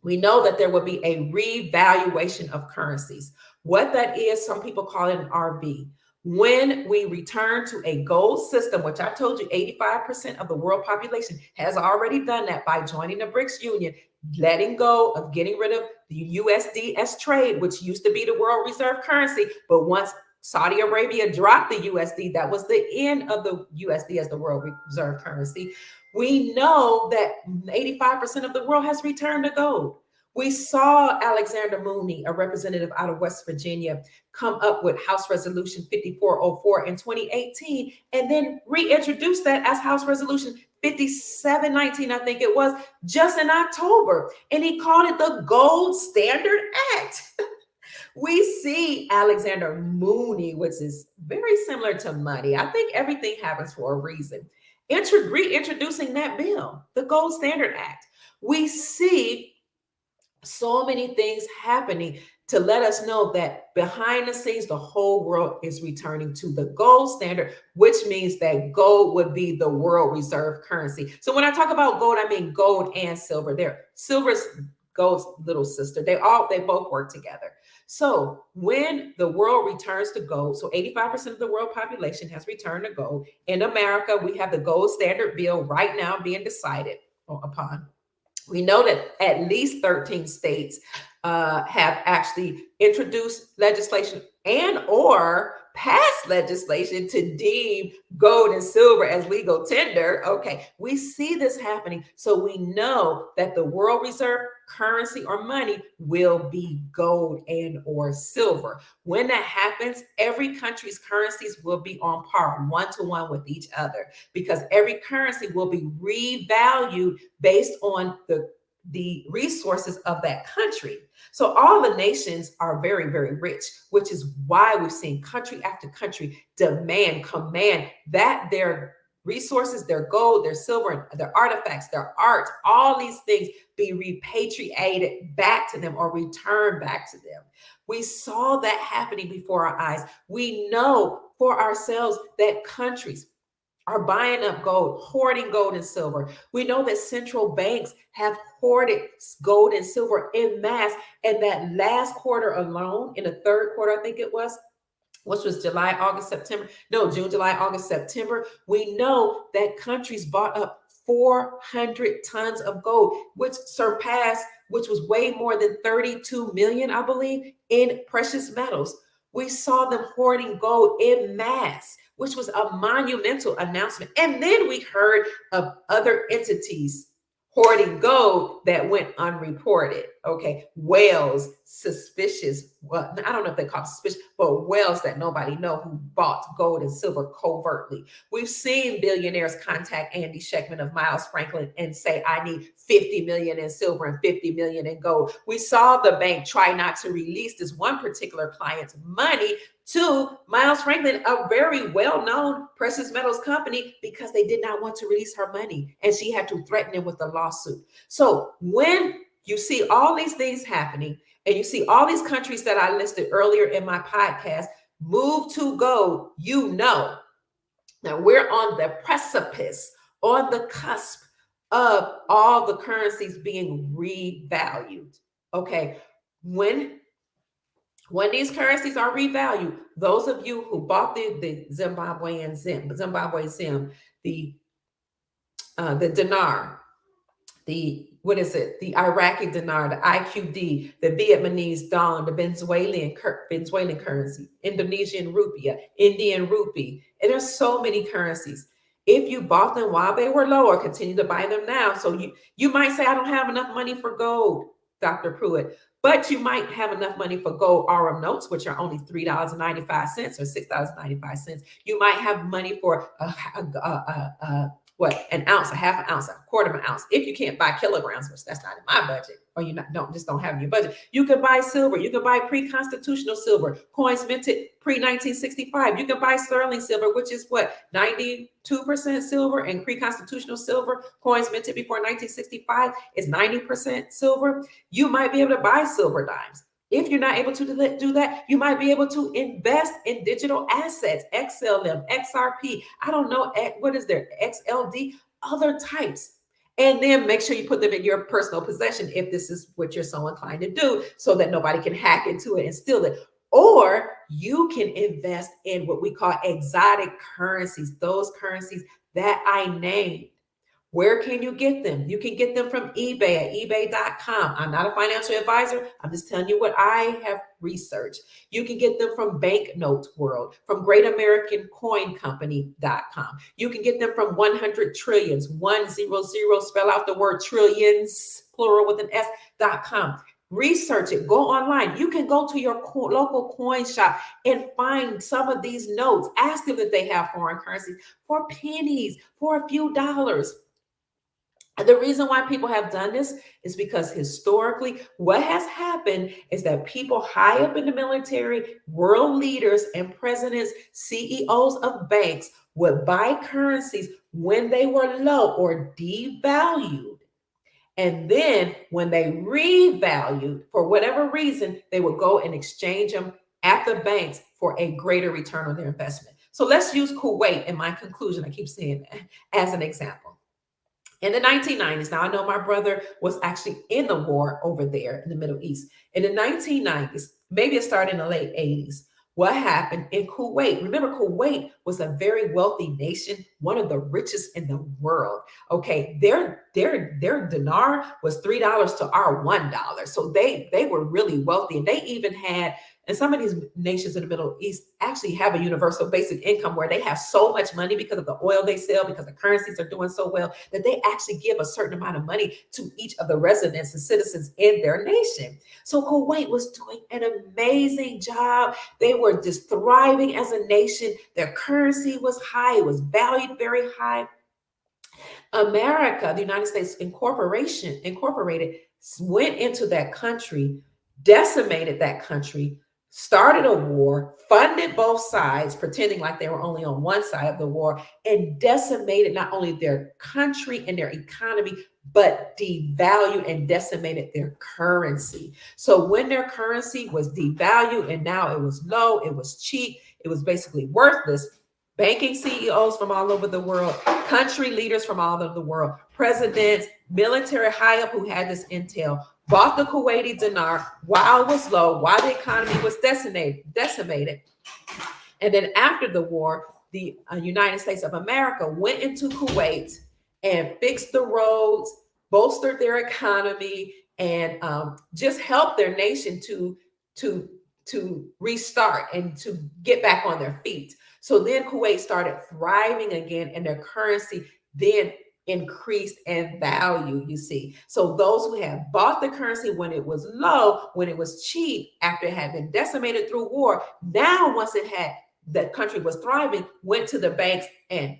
Speaker 1: we know that there will be a revaluation of currencies. What that is, some people call it an RV. When we return to a gold system, which I told you 85% of the world population has already done that by joining the BRICS Union, letting go of getting rid of the USD as trade, which used to be the world reserve currency. But once Saudi Arabia dropped the USD, that was the end of the USD as the world reserve currency. We know that 85% of the world has returned to gold. We saw Alexander Mooney, a representative out of West Virginia, come up with House Resolution 5404 in 2018, and then reintroduce that as House Resolution 5719, I think it was, just in October. And he called it the Gold Standard Act. We see Alexander Mooney, which is very similar to money. I think everything happens for a reason. Reintroducing that bill, the Gold Standard Act. We see so many things happening to let us know that behind the scenes, the whole world is returning to the gold standard, which means that gold would be the world reserve currency. So when I talk about gold, I mean gold and silver. Silver's gold's little sister. They both work together. So when the world returns to gold, so 85% of the world population has returned to gold. In America, we have the gold standard bill right now being decided upon. We know that at least 13 states have actually introduced legislation and or passed legislation to deem gold and silver as legal tender. Okay, we see this happening. So we know that the world reserve currency or money will be gold and or silver. When that happens, every country's currencies will be on par, 1-to-1 with each other, because every currency will be revalued based on the resources of that country. So all the nations are very, very rich, which is why we've seen country after country command that their resources, their gold, their silver, their artifacts, their art, all these things be repatriated back to them or returned back to them. We saw that happening before our eyes. We know for ourselves that countries are buying up gold, hoarding gold and silver. We know that central banks have hoarded gold and silver en masse. And that last quarter alone, in the third quarter, I think it was, which was July, August, September. No, June, July, August, September. We know that countries bought up 400 tons of gold, which was way more than 32 million, I believe, in precious metals. We saw them hoarding gold en masse, which was a monumental announcement. And then we heard of other entities hoarding gold that went unreported. Okay, whales, suspicious. Well, I don't know if they call it suspicious, but whales that nobody know who bought gold and silver covertly. We've seen billionaires contact Andy Schectman of Miles Franklin and say, I need 50 million in silver and 50 million in gold. We saw the bank try not to release this one particular client's money to Miles Franklin, a very well-known precious metals company, because they did not want to release her money, and she had to threaten them with a lawsuit. So when you see all these things happening, and you see all these countries that I listed earlier in my podcast move to gold, you know that we're on the precipice, on the cusp of all the currencies being revalued. Okay, when these currencies are revalued, those of you who bought the Zimbabwe Zim, the dinar, the Iraqi dinar, the IQD, the Vietnamese dong, the Venezuelan currency, Indonesian rupiah, Indian rupee, and there's so many currencies. If you bought them while they were low, or continue to buy them now, so you might say, I don't have enough money for gold, Dr. Pruitt, but you might have enough money for gold RM notes, which are only $3.95 or $6.95. You might have money for an ounce, a half an ounce, a quarter of an ounce. If you can't buy kilograms, which that's not in my budget, or you don't have in your budget, you can buy silver. You can buy pre-constitutional silver, coins minted pre-1965. You can buy sterling silver, which is 92% silver, and pre-constitutional silver, coins minted before 1965, is 90% silver. You might be able to buy silver dimes. If you're not able to do that, you might be able to invest in digital assets, XLM, XRP, I don't know, what is there, XLD, other types. And then make sure you put them in your personal possession if this is what you're so inclined to do, so that nobody can hack into it and steal it. Or you can invest in what we call exotic currencies, those currencies that I named. Where can you get them? You can get them from eBay at ebay.com. I'm not a financial advisor. I'm just telling you what I have researched. You can get them from Banknote World, from GreatAmericanCoinCompany.com. You can get them from 100 Trillions, 100, spell out the word trillions, plural with an S.com. Research it. Go online. You can go to your local coin shop and find some of these notes. Ask them if they have foreign currencies for pennies, for a few dollars. The reason why people have done this is because historically, what has happened is that people high up in the military, world leaders and presidents, CEOs of banks would buy currencies when they were low or devalued. And then when they revalued, for whatever reason, they would go and exchange them at the banks for a greater return on their investment. So let's use Kuwait in my conclusion. I keep saying that as an example. In the 1990s, now I know my brother was actually in the war over there in the Middle East. In the 1990s, maybe it started in the late 80s. What happened in Kuwait? Remember, Kuwait was a very wealthy nation, one of the richest in the world. Okay, their dinar was $3 to our $1. So they were really wealthy, and they even had, and some of these nations in the Middle East actually have a universal basic income where they have so much money because of the oil they sell, because the currencies are doing so well, that they actually give a certain amount of money to each of the residents and citizens in their nation. So Kuwait was doing an amazing job. They were just thriving as a nation. Their currency was high, it was valued very high. America, the United States Incorporated, went into that country, decimated that country, started a war, funded both sides, pretending like they were only on one side of the war, and decimated not only their country and their economy, but devalued and decimated their currency. So when their currency was devalued and now it was low, it was cheap, it was basically worthless, banking CEOs from all over the world, country leaders from all over the world, presidents, military high up who had this intel, bought the Kuwaiti dinar while it was low, while the economy was decimated. And then after the war, the United States of America went into Kuwait and fixed the roads, bolstered their economy, and just helped their nation to restart and to get back on their feet. So then Kuwait started thriving again, and their currency then increased in value, you see. So those who had bought the currency when it was low, when it was cheap, after it had been decimated through war, now once the country was thriving, went to the banks and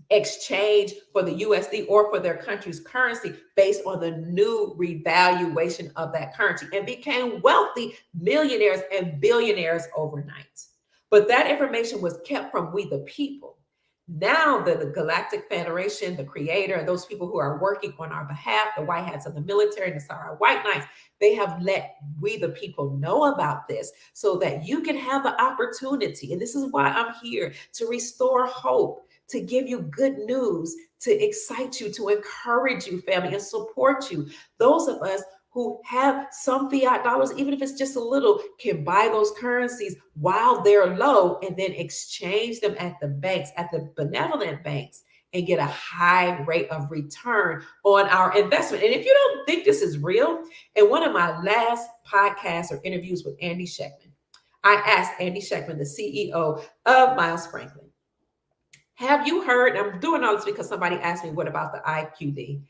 Speaker 1: exchange for the USD or for their country's currency based on the new revaluation of that currency, and became wealthy millionaires and billionaires overnight. But that information was kept from we the people. Now the Galactic Federation, the creator, and those people who are working on our behalf, the white hats of the military and the Sarah White Knights, they have let we the people know about this so that you can have the opportunity. And this is why I'm here, to restore hope, to give you good news, to excite you, to encourage you, family, and support you. Those of us who have some fiat dollars, even if it's just a little, can buy those currencies while they're low and then exchange them at the banks, at the benevolent banks, and get a high rate of return on our investment. And if you don't think this is real, in one of my last podcasts or interviews with Andy Schectman, I asked Andy Schectman, the CEO of Miles Franklin, have you heard? I'm doing all this because somebody asked me, what about the IQD?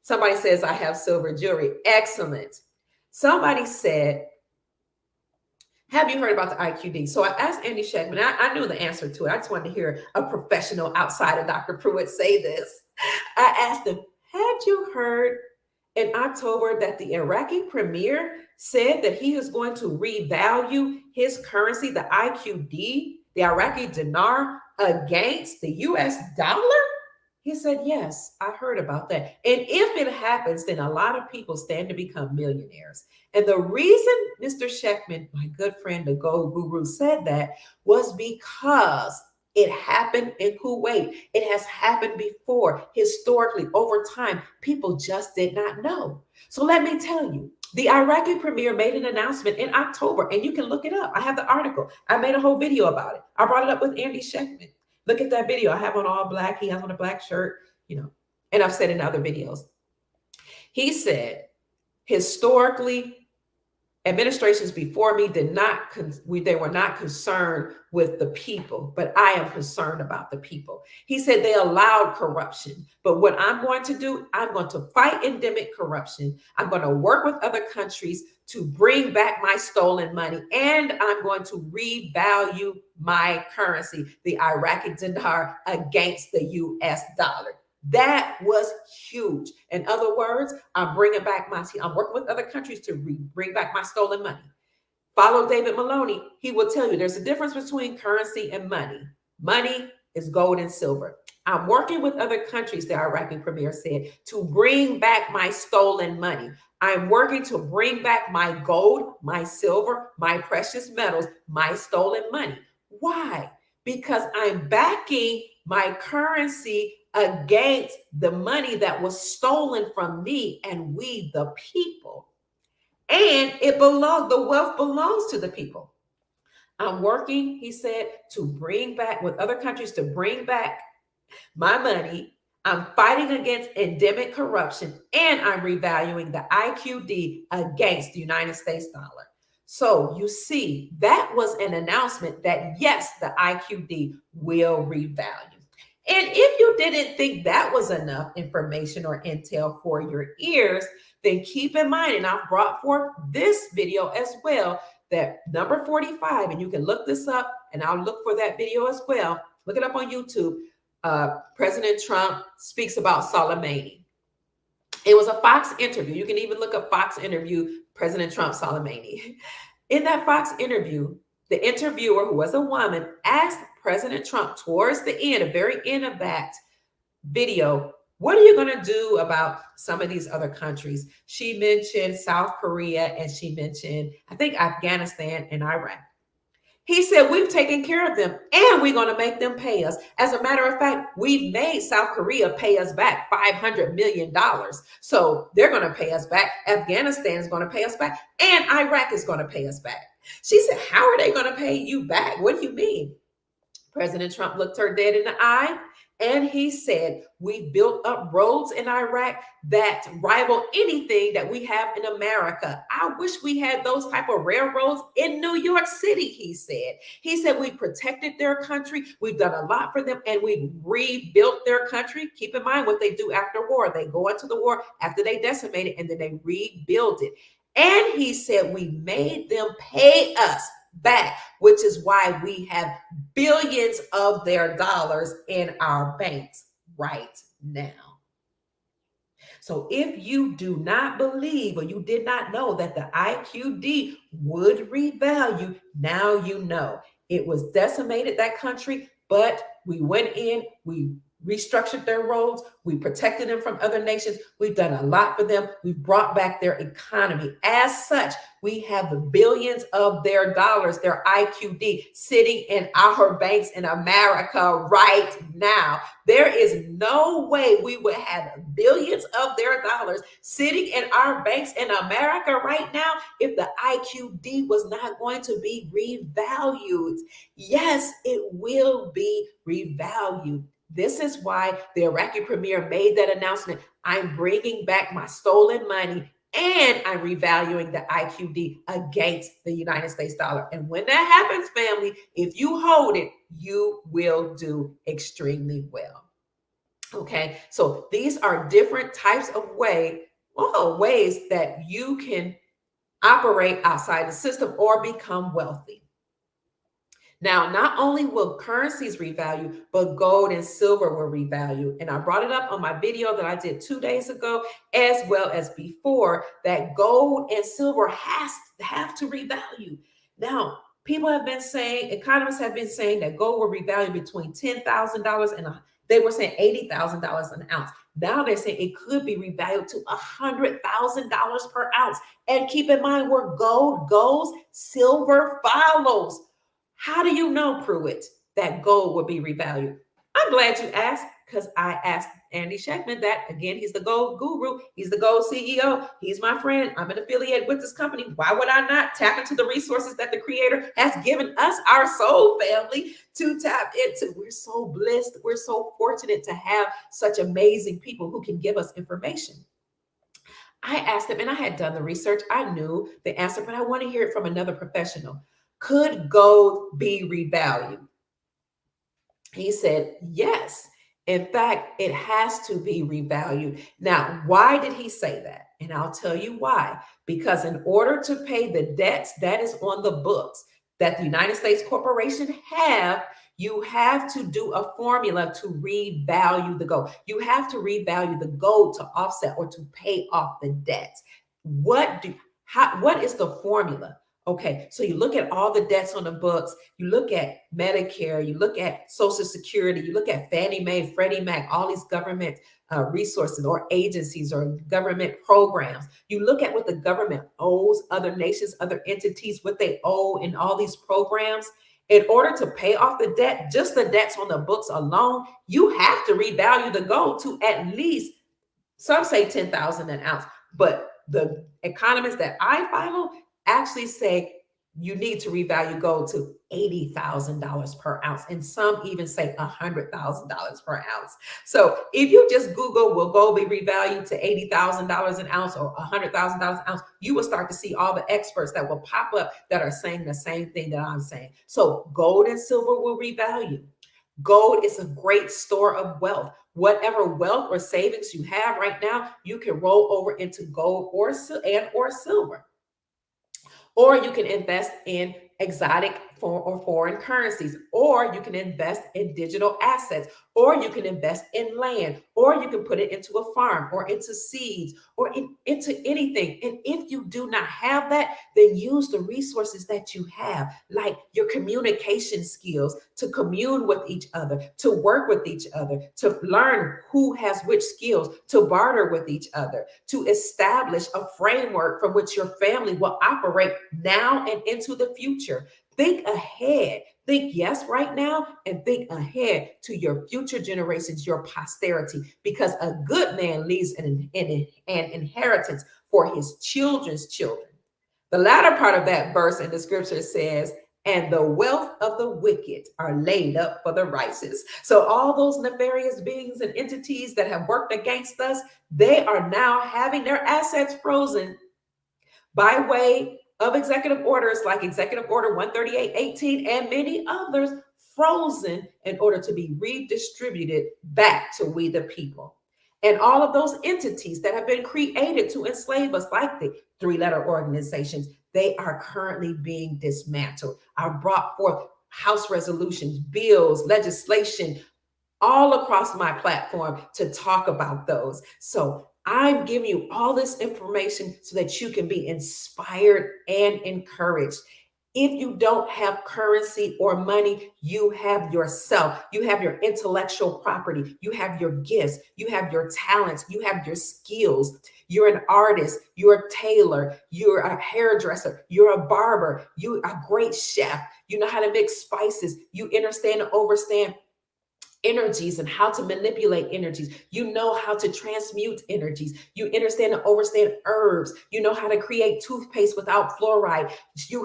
Speaker 1: Somebody says I have silver jewelry. Excellent. Somebody said, have you heard about the IQD? So I asked Andy Schectman. I knew the answer to it. I just wanted to hear a professional outside of Dr. Pruitt say this. I asked him, had you heard in October that the Iraqi premier said that he is going to revalue his currency, the IQD, the Iraqi dinar, against the US dollar? He said, yes, I heard about that. And if it happens, then a lot of people stand to become millionaires. And the reason Mr. Schectman, my good friend, the gold guru, said that was because it happened in Kuwait. It has happened before, historically, over time. People just did not know. So let me tell you, the Iraqi premier made an announcement in October, and you can look it up. I have the article. I made a whole video about it. I brought it up with Andy Schectman. Look at that video. I have on all black. He has on a black shirt, and I've said in other videos. He said, historically, administrations before me they were not concerned with the people, but I am concerned about the people. He said they allowed corruption, but what I'm going to do, I'm going to fight endemic corruption. I'm going to work with other countries to bring back my stolen money, and I'm going to revalue my currency, the Iraqi dinar, against the US dollar. That was huge. In other words, I'm working with other countries to bring back my stolen money. Follow David Maloney. He will tell you there's a difference between currency and money. Money is gold and silver. I'm working with other countries, the Iraqi premier said, to bring back my stolen money. I'm working to bring back my gold, my silver, my precious metals, my stolen money. Why? Because I'm backing my currency against the money that was stolen from me and we, the people. And the wealth belongs to the people. I'm working, he said, to bring back with other countries to bring back my money. I'm fighting against endemic corruption and I'm revaluing the IQD against the United States dollar. So you see, that was an announcement that yes, the IQD will revalue. And if you didn't think that was enough information or intel for your ears, then keep in mind, and I've brought forth this video as well, that number 45, and you can look this up and I'll look for that video as well. Look it up on YouTube. President Trump speaks about Soleimani. It was a Fox interview. You can even look up Fox interview, President Trump, Soleimani. In that Fox interview, the interviewer, who was a woman, asked President Trump towards the end, the very end of that video, what are you going to do about some of these other countries? She mentioned South Korea and she mentioned, I think, Afghanistan and Iraq. He said, we've taken care of them and we're going to make them pay us. As a matter of fact, we've made South Korea pay us back $500 million. So they're going to pay us back. Afghanistan is going to pay us back and Iraq is going to pay us back. She said, how are they going to pay you back? What do you mean? President Trump looked her dead in the eye and he said, we built up roads in Iraq that rival anything that we have in America. I wish we had those type of railroads in New York City, he said. He said, we protected their country. We've done a lot for them and we've rebuilt their country. Keep in mind what they do after war. They go into the war after they decimate it and then they rebuild it. And he said, we made them pay us back, which is why we have billions of their dollars in our banks right now. So if you do not believe or you did not know that the IQD would revalue, now you know. It was decimated, that country, but we went in, we restructured their roads, we protected them from other nations, we've done a lot for them, we've brought back their economy. As such, we have the billions of their dollars, their IQD, sitting in our banks in America right now. There is no way we would have billions of their dollars sitting in our banks in America right now if the IQD was not going to be revalued. Yes, it will be revalued. This is why the Iraqi premier made that announcement. I'm bringing back my stolen money and I'm revaluing the IQD against the United States dollar. And when that happens, family, if you hold it, you will do extremely well. Okay, so these are different types of ways that you can operate outside the system or become wealthy. Now, not only will currencies revalue, but gold and silver will revalue. And I brought it up on my video that I did 2 days ago, as well as before, that gold and silver have to revalue. Now, people have been saying, economists have been saying that gold will revalue between $10,000 and they were saying $80,000 an ounce. Now they're saying it could be revalued to $100,000 per ounce. And keep in mind, where gold goes, silver follows. How do you know, Pruitt, that gold will be revalued? I'm glad you asked, because I asked Andy Schectman that. Again, he's the gold guru. He's the gold CEO. He's my friend. I'm an affiliate with this company. Why would I not tap into the resources that the Creator has given us, our soul family, to tap into? We're so blessed. We're so fortunate to have such amazing people who can give us information. I asked him, and I had done the research. I knew the answer, but I want to hear it from another professional. Could gold be revalued? He said, yes. In fact, it has to be revalued. Now, why did he say that? And I'll tell you why. Because in order to pay the debts that is on the books that the United States corporation have, you have to do a formula to revalue the gold. You have to revalue the gold to offset or to pay off the debts. What is the formula? Okay, so you look at all the debts on the books, you look at Medicare, you look at Social Security, you look at Fannie Mae, Freddie Mac, all these government resources or agencies or government programs. You look at what the government owes other nations, other entities, what they owe in all these programs. In order to pay off the debt, just the debts on the books alone, you have to revalue the gold to at least, some say 10,000 an ounce, but the economists that I follow actually say you need to revalue gold to $80,000 per ounce, and some even say $100,000 per ounce. So if you just Google, will gold be revalued to $80,000 an ounce or $100,000 an ounce, you will start to see all the experts that will pop up that are saying the same thing that I'm saying. So gold and silver will revalue. Gold is a great store of wealth. Whatever wealth or savings you have right now, you can roll over into gold or silver. Or you can invest in exotic or foreign currencies, or you can invest in digital assets, or you can invest in land, or you can put it into a farm or into seeds or into anything. And if you do not have that, then use the resources that you have, like your communication skills, to commune with each other, to work with each other, to learn who has which skills, to barter with each other, to establish a framework from which your family will operate now and into the future. Think ahead. Think yes right now and think ahead to your future generations, your posterity, because a good man leaves an inheritance for his children's children. The latter part of that verse in the scripture says, and the wealth of the wicked are laid up for the righteous. So all those nefarious beings and entities that have worked against us, they are now having their assets frozen by way of executive orders like Executive Order 13818 and many others, frozen in order to be redistributed back to we the people. And all of those entities that have been created to enslave us, like the three-letter organizations, they are currently being dismantled. I brought forth House resolutions, bills, legislation, all across my platform to talk about those. So I'm giving you all this information so that you can be inspired and encouraged. If you don't have currency or money, you have yourself. You have your intellectual property. You have your gifts. You have your talents. You have your skills. You're an artist. You're a tailor. You're a hairdresser. You're a barber. You're a great chef. You know how to mix spices. You understand and overstand energies and how to manipulate energies. You know how to transmute energies. You understand and understand herbs. You know how to create toothpaste without fluoride.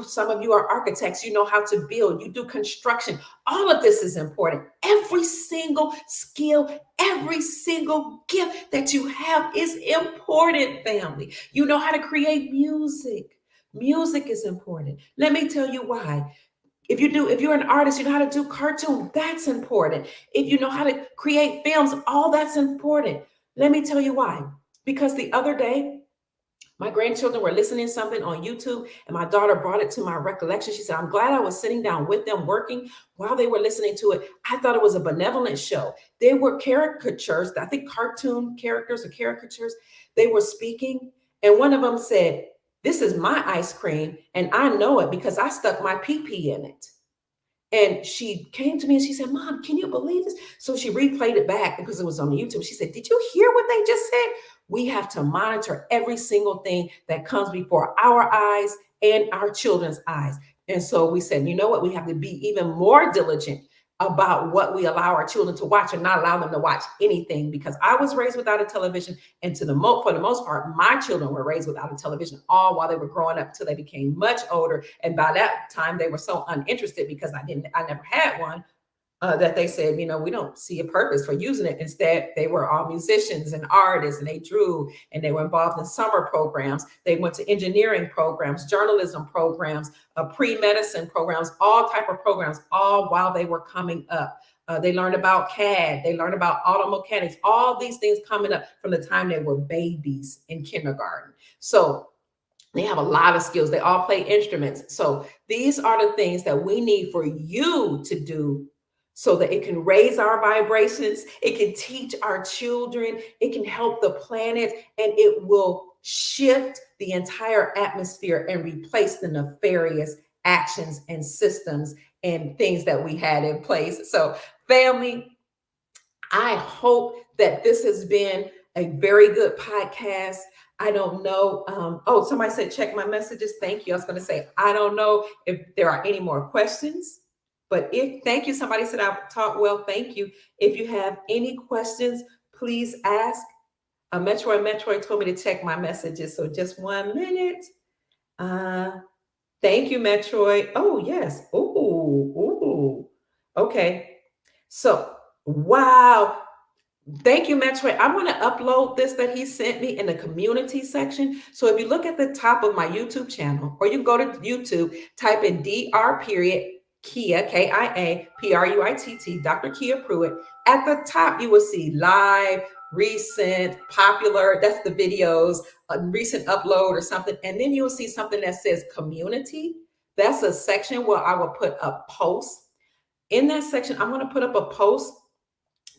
Speaker 1: Some of you are architects. You know how to build. You do construction. All of this is important. Every single skill, every single gift that you have is important, family. You know how to create music. Music is important. Let me tell you why. If you're an artist, you know how to do cartoon, that's important. If you know how to create films, all that's important. Let me tell you why. Because the other day, my grandchildren were listening to something on YouTube, and my daughter brought it to my recollection. She said, I'm glad I was sitting down with them working while they were listening to it. I thought it was a benevolent show. They were caricatures, I think cartoon characters or caricatures. They were speaking, and one of them said, this is my ice cream, and I know it because I stuck my pee-pee in it. And she came to me and she said, Mom, can you believe this? So she replayed it back because it was on YouTube. She said, did you hear what they just said? We have to monitor every single thing that comes before our eyes and our children's eyes. And so we said, you know what? We have to be even more diligent about what we allow our children to watch and not allow them to watch anything, because I was raised without a television, and for the most part, my children were raised without a television, all while they were growing up until they became much older. And by that time, they were so uninterested because I never had one. That they said, you know, we don't see a purpose for using it. Instead, they were all musicians and artists, and they drew, and they were involved in summer programs. They went to engineering programs, journalism programs, pre-medicine programs, all type of programs, all while they were coming up. They learned about CAD. They learned about auto mechanics, all these things coming up from the time they were babies in kindergarten. So they have a lot of skills. They all play instruments. So these are the things that we need for you to do so that it can raise our vibrations, it can teach our children, it can help the planet, and it will shift the entire atmosphere and replace the nefarious actions and systems and things that we had in place. So, family, I hope that this has been a very good podcast. I don't know. Somebody said check my messages. Thank you. I was going to say, I don't know if there are any more questions, but thank you. Somebody said I taught well. Thank you. If you have any questions, please ask. Metroid told me to check my messages. So just 1 minute. Thank you, Metroid. Oh, yes. Ooh. Okay. So, wow. Thank you, Metroid. I'm going to upload this that he sent me in the community section. So if you look at the top of my YouTube channel, or you go to YouTube, type in Dr. Kia, Kia Pruitt, Dr. Kia Pruitt. At the top, you will see live, recent, popular. That's the videos, a recent upload or something. And then you'll see something that says community. That's a section where I will put a post. In that section, I'm going to put up a post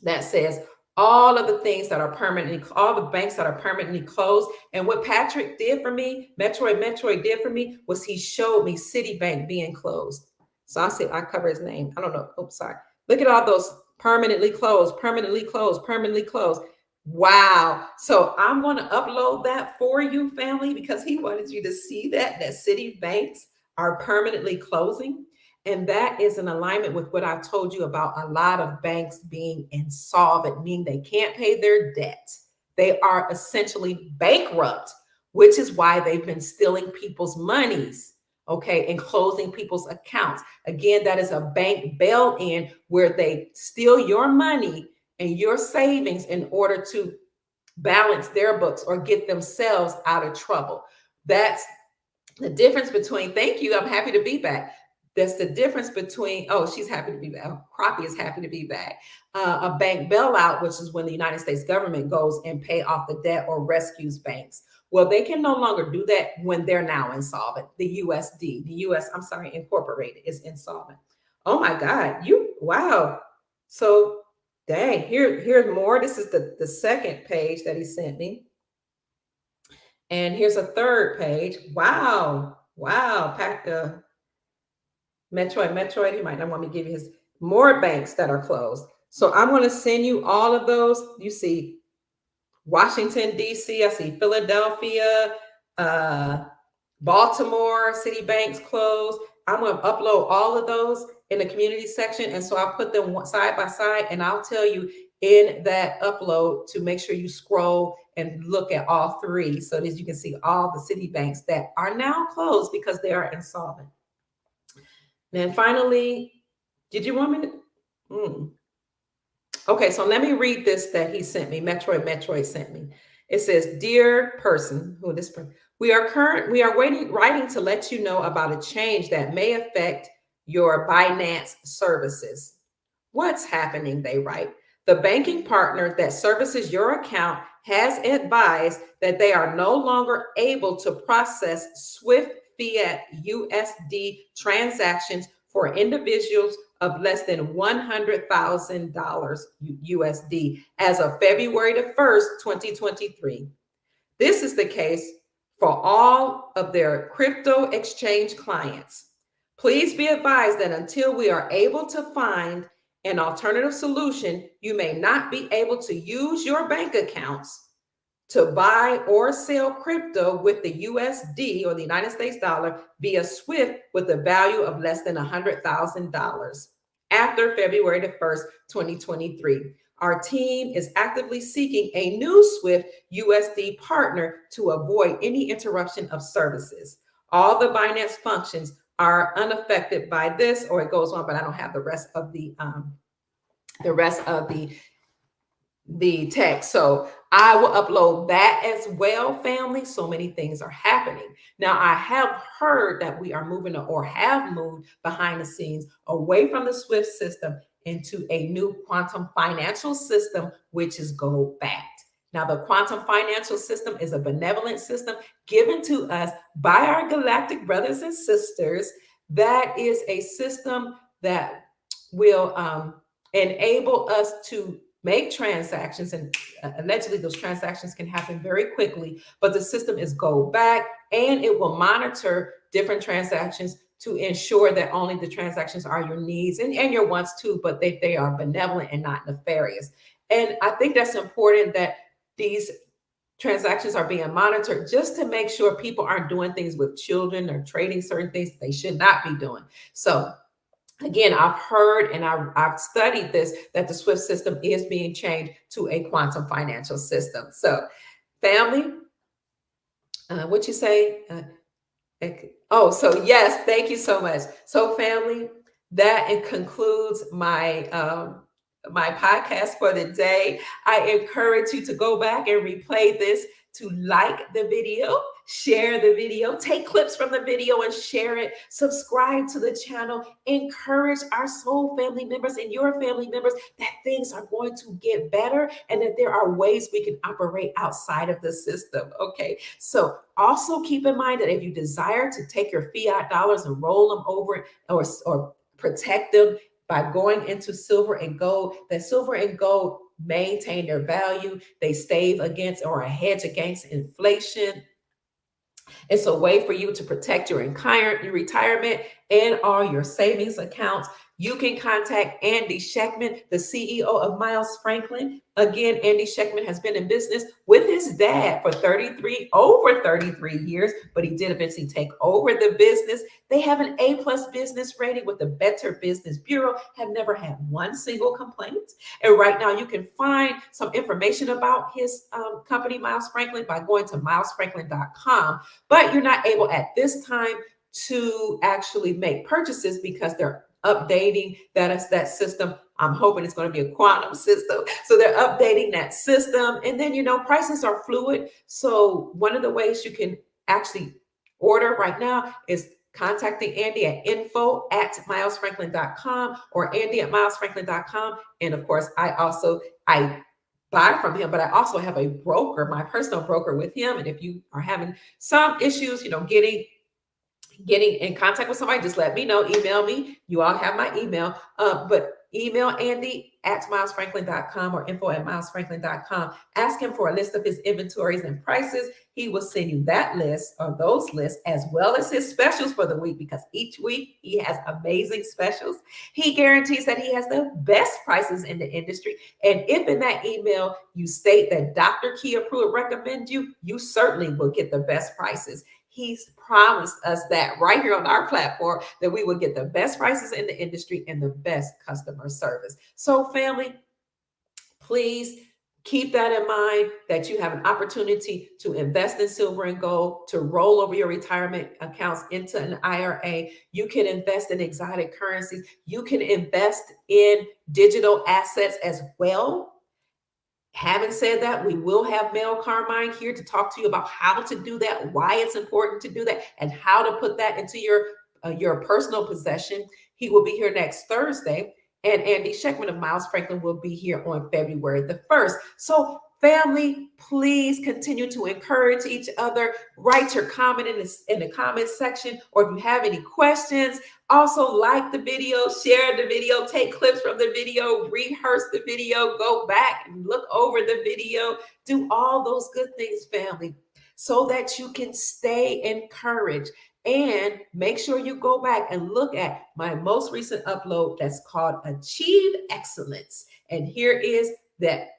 Speaker 1: that says all of the things that are permanently, all the banks that are permanently closed. And what Patrick did for me, Metroid did for me, was he showed me Citibank being closed. So I cover his name. I don't know. Oops, sorry. Look at all those permanently closed, permanently closed, permanently closed. Wow. So I'm going to upload that for you, family, because he wanted you to see that Citibanks are permanently closing. And that is in alignment with what I told you about a lot of banks being insolvent, meaning they can't pay their debt. They are essentially bankrupt, which is why they've been stealing people's monies, okay, and closing people's accounts. Again, that is a bank bail-in where they steal your money and your savings in order to balance their books or get themselves out of trouble. That's the difference between, thank you, I'm happy to be back. That's the difference between, she's happy to be back. Crappie is happy to be back. A bank bailout, which is when the United States government goes and pay off the debt or rescues banks. Well, they can no longer do that when they're now insolvent. The Incorporated is insolvent. Oh my God, wow. So dang, here's more. This is the second page that he sent me. And here's a third page. Wow. Metroid, he might not want me to give you his more banks that are closed. So I'm going to send you all of those. You see Washington, D.C., I see Philadelphia, Baltimore, Citibanks closed. I'm going to upload all of those in the community section. And so I'll put them side by side, and I'll tell you in that upload to make sure you scroll and look at all three so that you can see all the Citibanks that are now closed because they are insolvent. And finally, did you want me to? Okay, so let me read this that he sent me. Metroid sent me. It says, "Dear person, we are writing to let you know about a change that may affect your Binance services." What's happening? They write. "The banking partner that services your account has advised that they are no longer able to process Swift fiat USD transactions for individuals of less than $100,000 USD as of February the 1st, 2023. This is the case for all of their crypto exchange clients. Please be advised that until we are able to find an alternative solution, you may not be able to use your bank accounts to buy or sell crypto with the USD or the United States dollar via Swift with a value of less than $100,000 after February the 1st, 2023. Our team is actively seeking a new Swift USD partner to avoid any interruption of services. All the Binance functions are unaffected by this," or it goes on, but I don't have the rest of the text. So I will upload that as well, family. So many things are happening. Now, I have heard that we are moving or have moved behind the scenes away from the SWIFT system into a new quantum financial system, which is gold backed. Now, the quantum financial system is a benevolent system given to us by our galactic brothers and sisters. That is a system that will enable us to make transactions, and allegedly those transactions can happen very quickly, but the system is go back and it will monitor different transactions to ensure that only the transactions are your needs and your wants too, but they are benevolent and not nefarious. And I think that's important that these transactions are being monitored just to make sure people aren't doing things with children or trading certain things they should not be doing. So again, I've heard and I've studied this, that the SWIFT system is being changed to a quantum financial system. So family, what you say? Oh, so yes, thank you so much. So family, that it concludes my podcast for the day. I encourage you to go back and replay this, to like the video, share the video, take clips from the video and share it, subscribe to the channel, encourage our soul family members and your family members that things are going to get better and that there are ways we can operate outside of the system. Okay, so also keep in mind that if you desire to take your fiat dollars and roll them over or protect them by going into silver and gold, that silver and gold maintain their value. They stave against or a hedge against inflation. It's a way for you to protect your entire retirement and all your savings accounts. You can contact Andy Scheckman, the CEO of Miles Franklin. Again, Andy Scheckman has been in business with his dad for over 33 years, but he did eventually take over the business. They have an A+ business rating with the Better Business Bureau, have never had one single complaint. And right now you can find some information about his company, Miles Franklin, by going to milesfranklin.com. But you're not able at this time to actually make purchases because they're updating that system. I'm hoping it's going to be a quantum system. So they're updating that system. And then, prices are fluid. So one of the ways you can actually order right now is contacting Andy at info@milesfranklin.com or Andy@milesfranklin.com. And of course, I buy from him, but I also have a broker, my personal broker with him. And if you are having some issues, getting in contact with somebody, just let me know. Email me. You all have my email. But email Andy at milesfranklin.com or info@milesfranklin.com. Ask him for a list of his inventories and prices. He will send you that list or those lists as well as his specials for the week, because each week he has amazing specials. He guarantees that he has the best prices in the industry. And if in that email you state that Dr. Kia Pruitt recommends you, you certainly will get the best prices. He's promised us that right here on our platform, that we will get the best prices in the industry and the best customer service. So family, please keep that in mind, that you have an opportunity to invest in silver and gold, to roll over your retirement accounts into an IRA. You can invest in exotic currencies. You can invest in digital assets as well. Having said that, we will have Mel Carmine here to talk to you about how to do that, why it's important to do that, and how to put that into your personal possession. He will be here next Thursday, and Andy Scheckman of Miles Franklin will be here on February the 1st. So family, please continue to encourage each other. Write your comment in the comment section, or if you have any questions, also like the video, share the video, take clips from the video, rehearse the video, go back and look over the video, do all those good things, family, so that you can stay encouraged. And make sure you go back and look at my most recent upload that's called Achieve Excellence. And here is that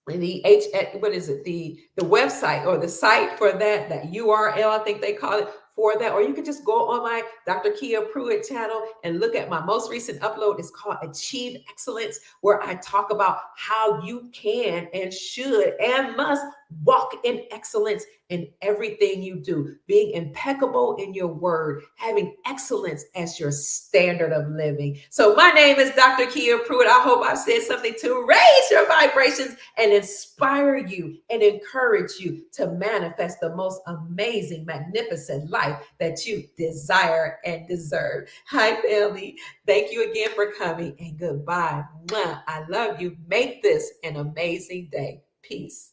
Speaker 1: what is it, the website or the site for that URL, I think they call it, for that. Or you can just go on my Dr. Kia Pruitt channel and look at my most recent upload. It's called Achieve Excellence, where I talk about how you can and should and must walk in excellence in everything you do, being impeccable in your word, having excellence as your standard of living. So my name is Dr. Kia Pruitt. I hope I've said something to raise your vibrations and inspire you and encourage you to manifest the most amazing, magnificent life that you desire and deserve. Hi, family. Thank you again for coming, and goodbye. Mwah. I love you. Make this an amazing day. Peace.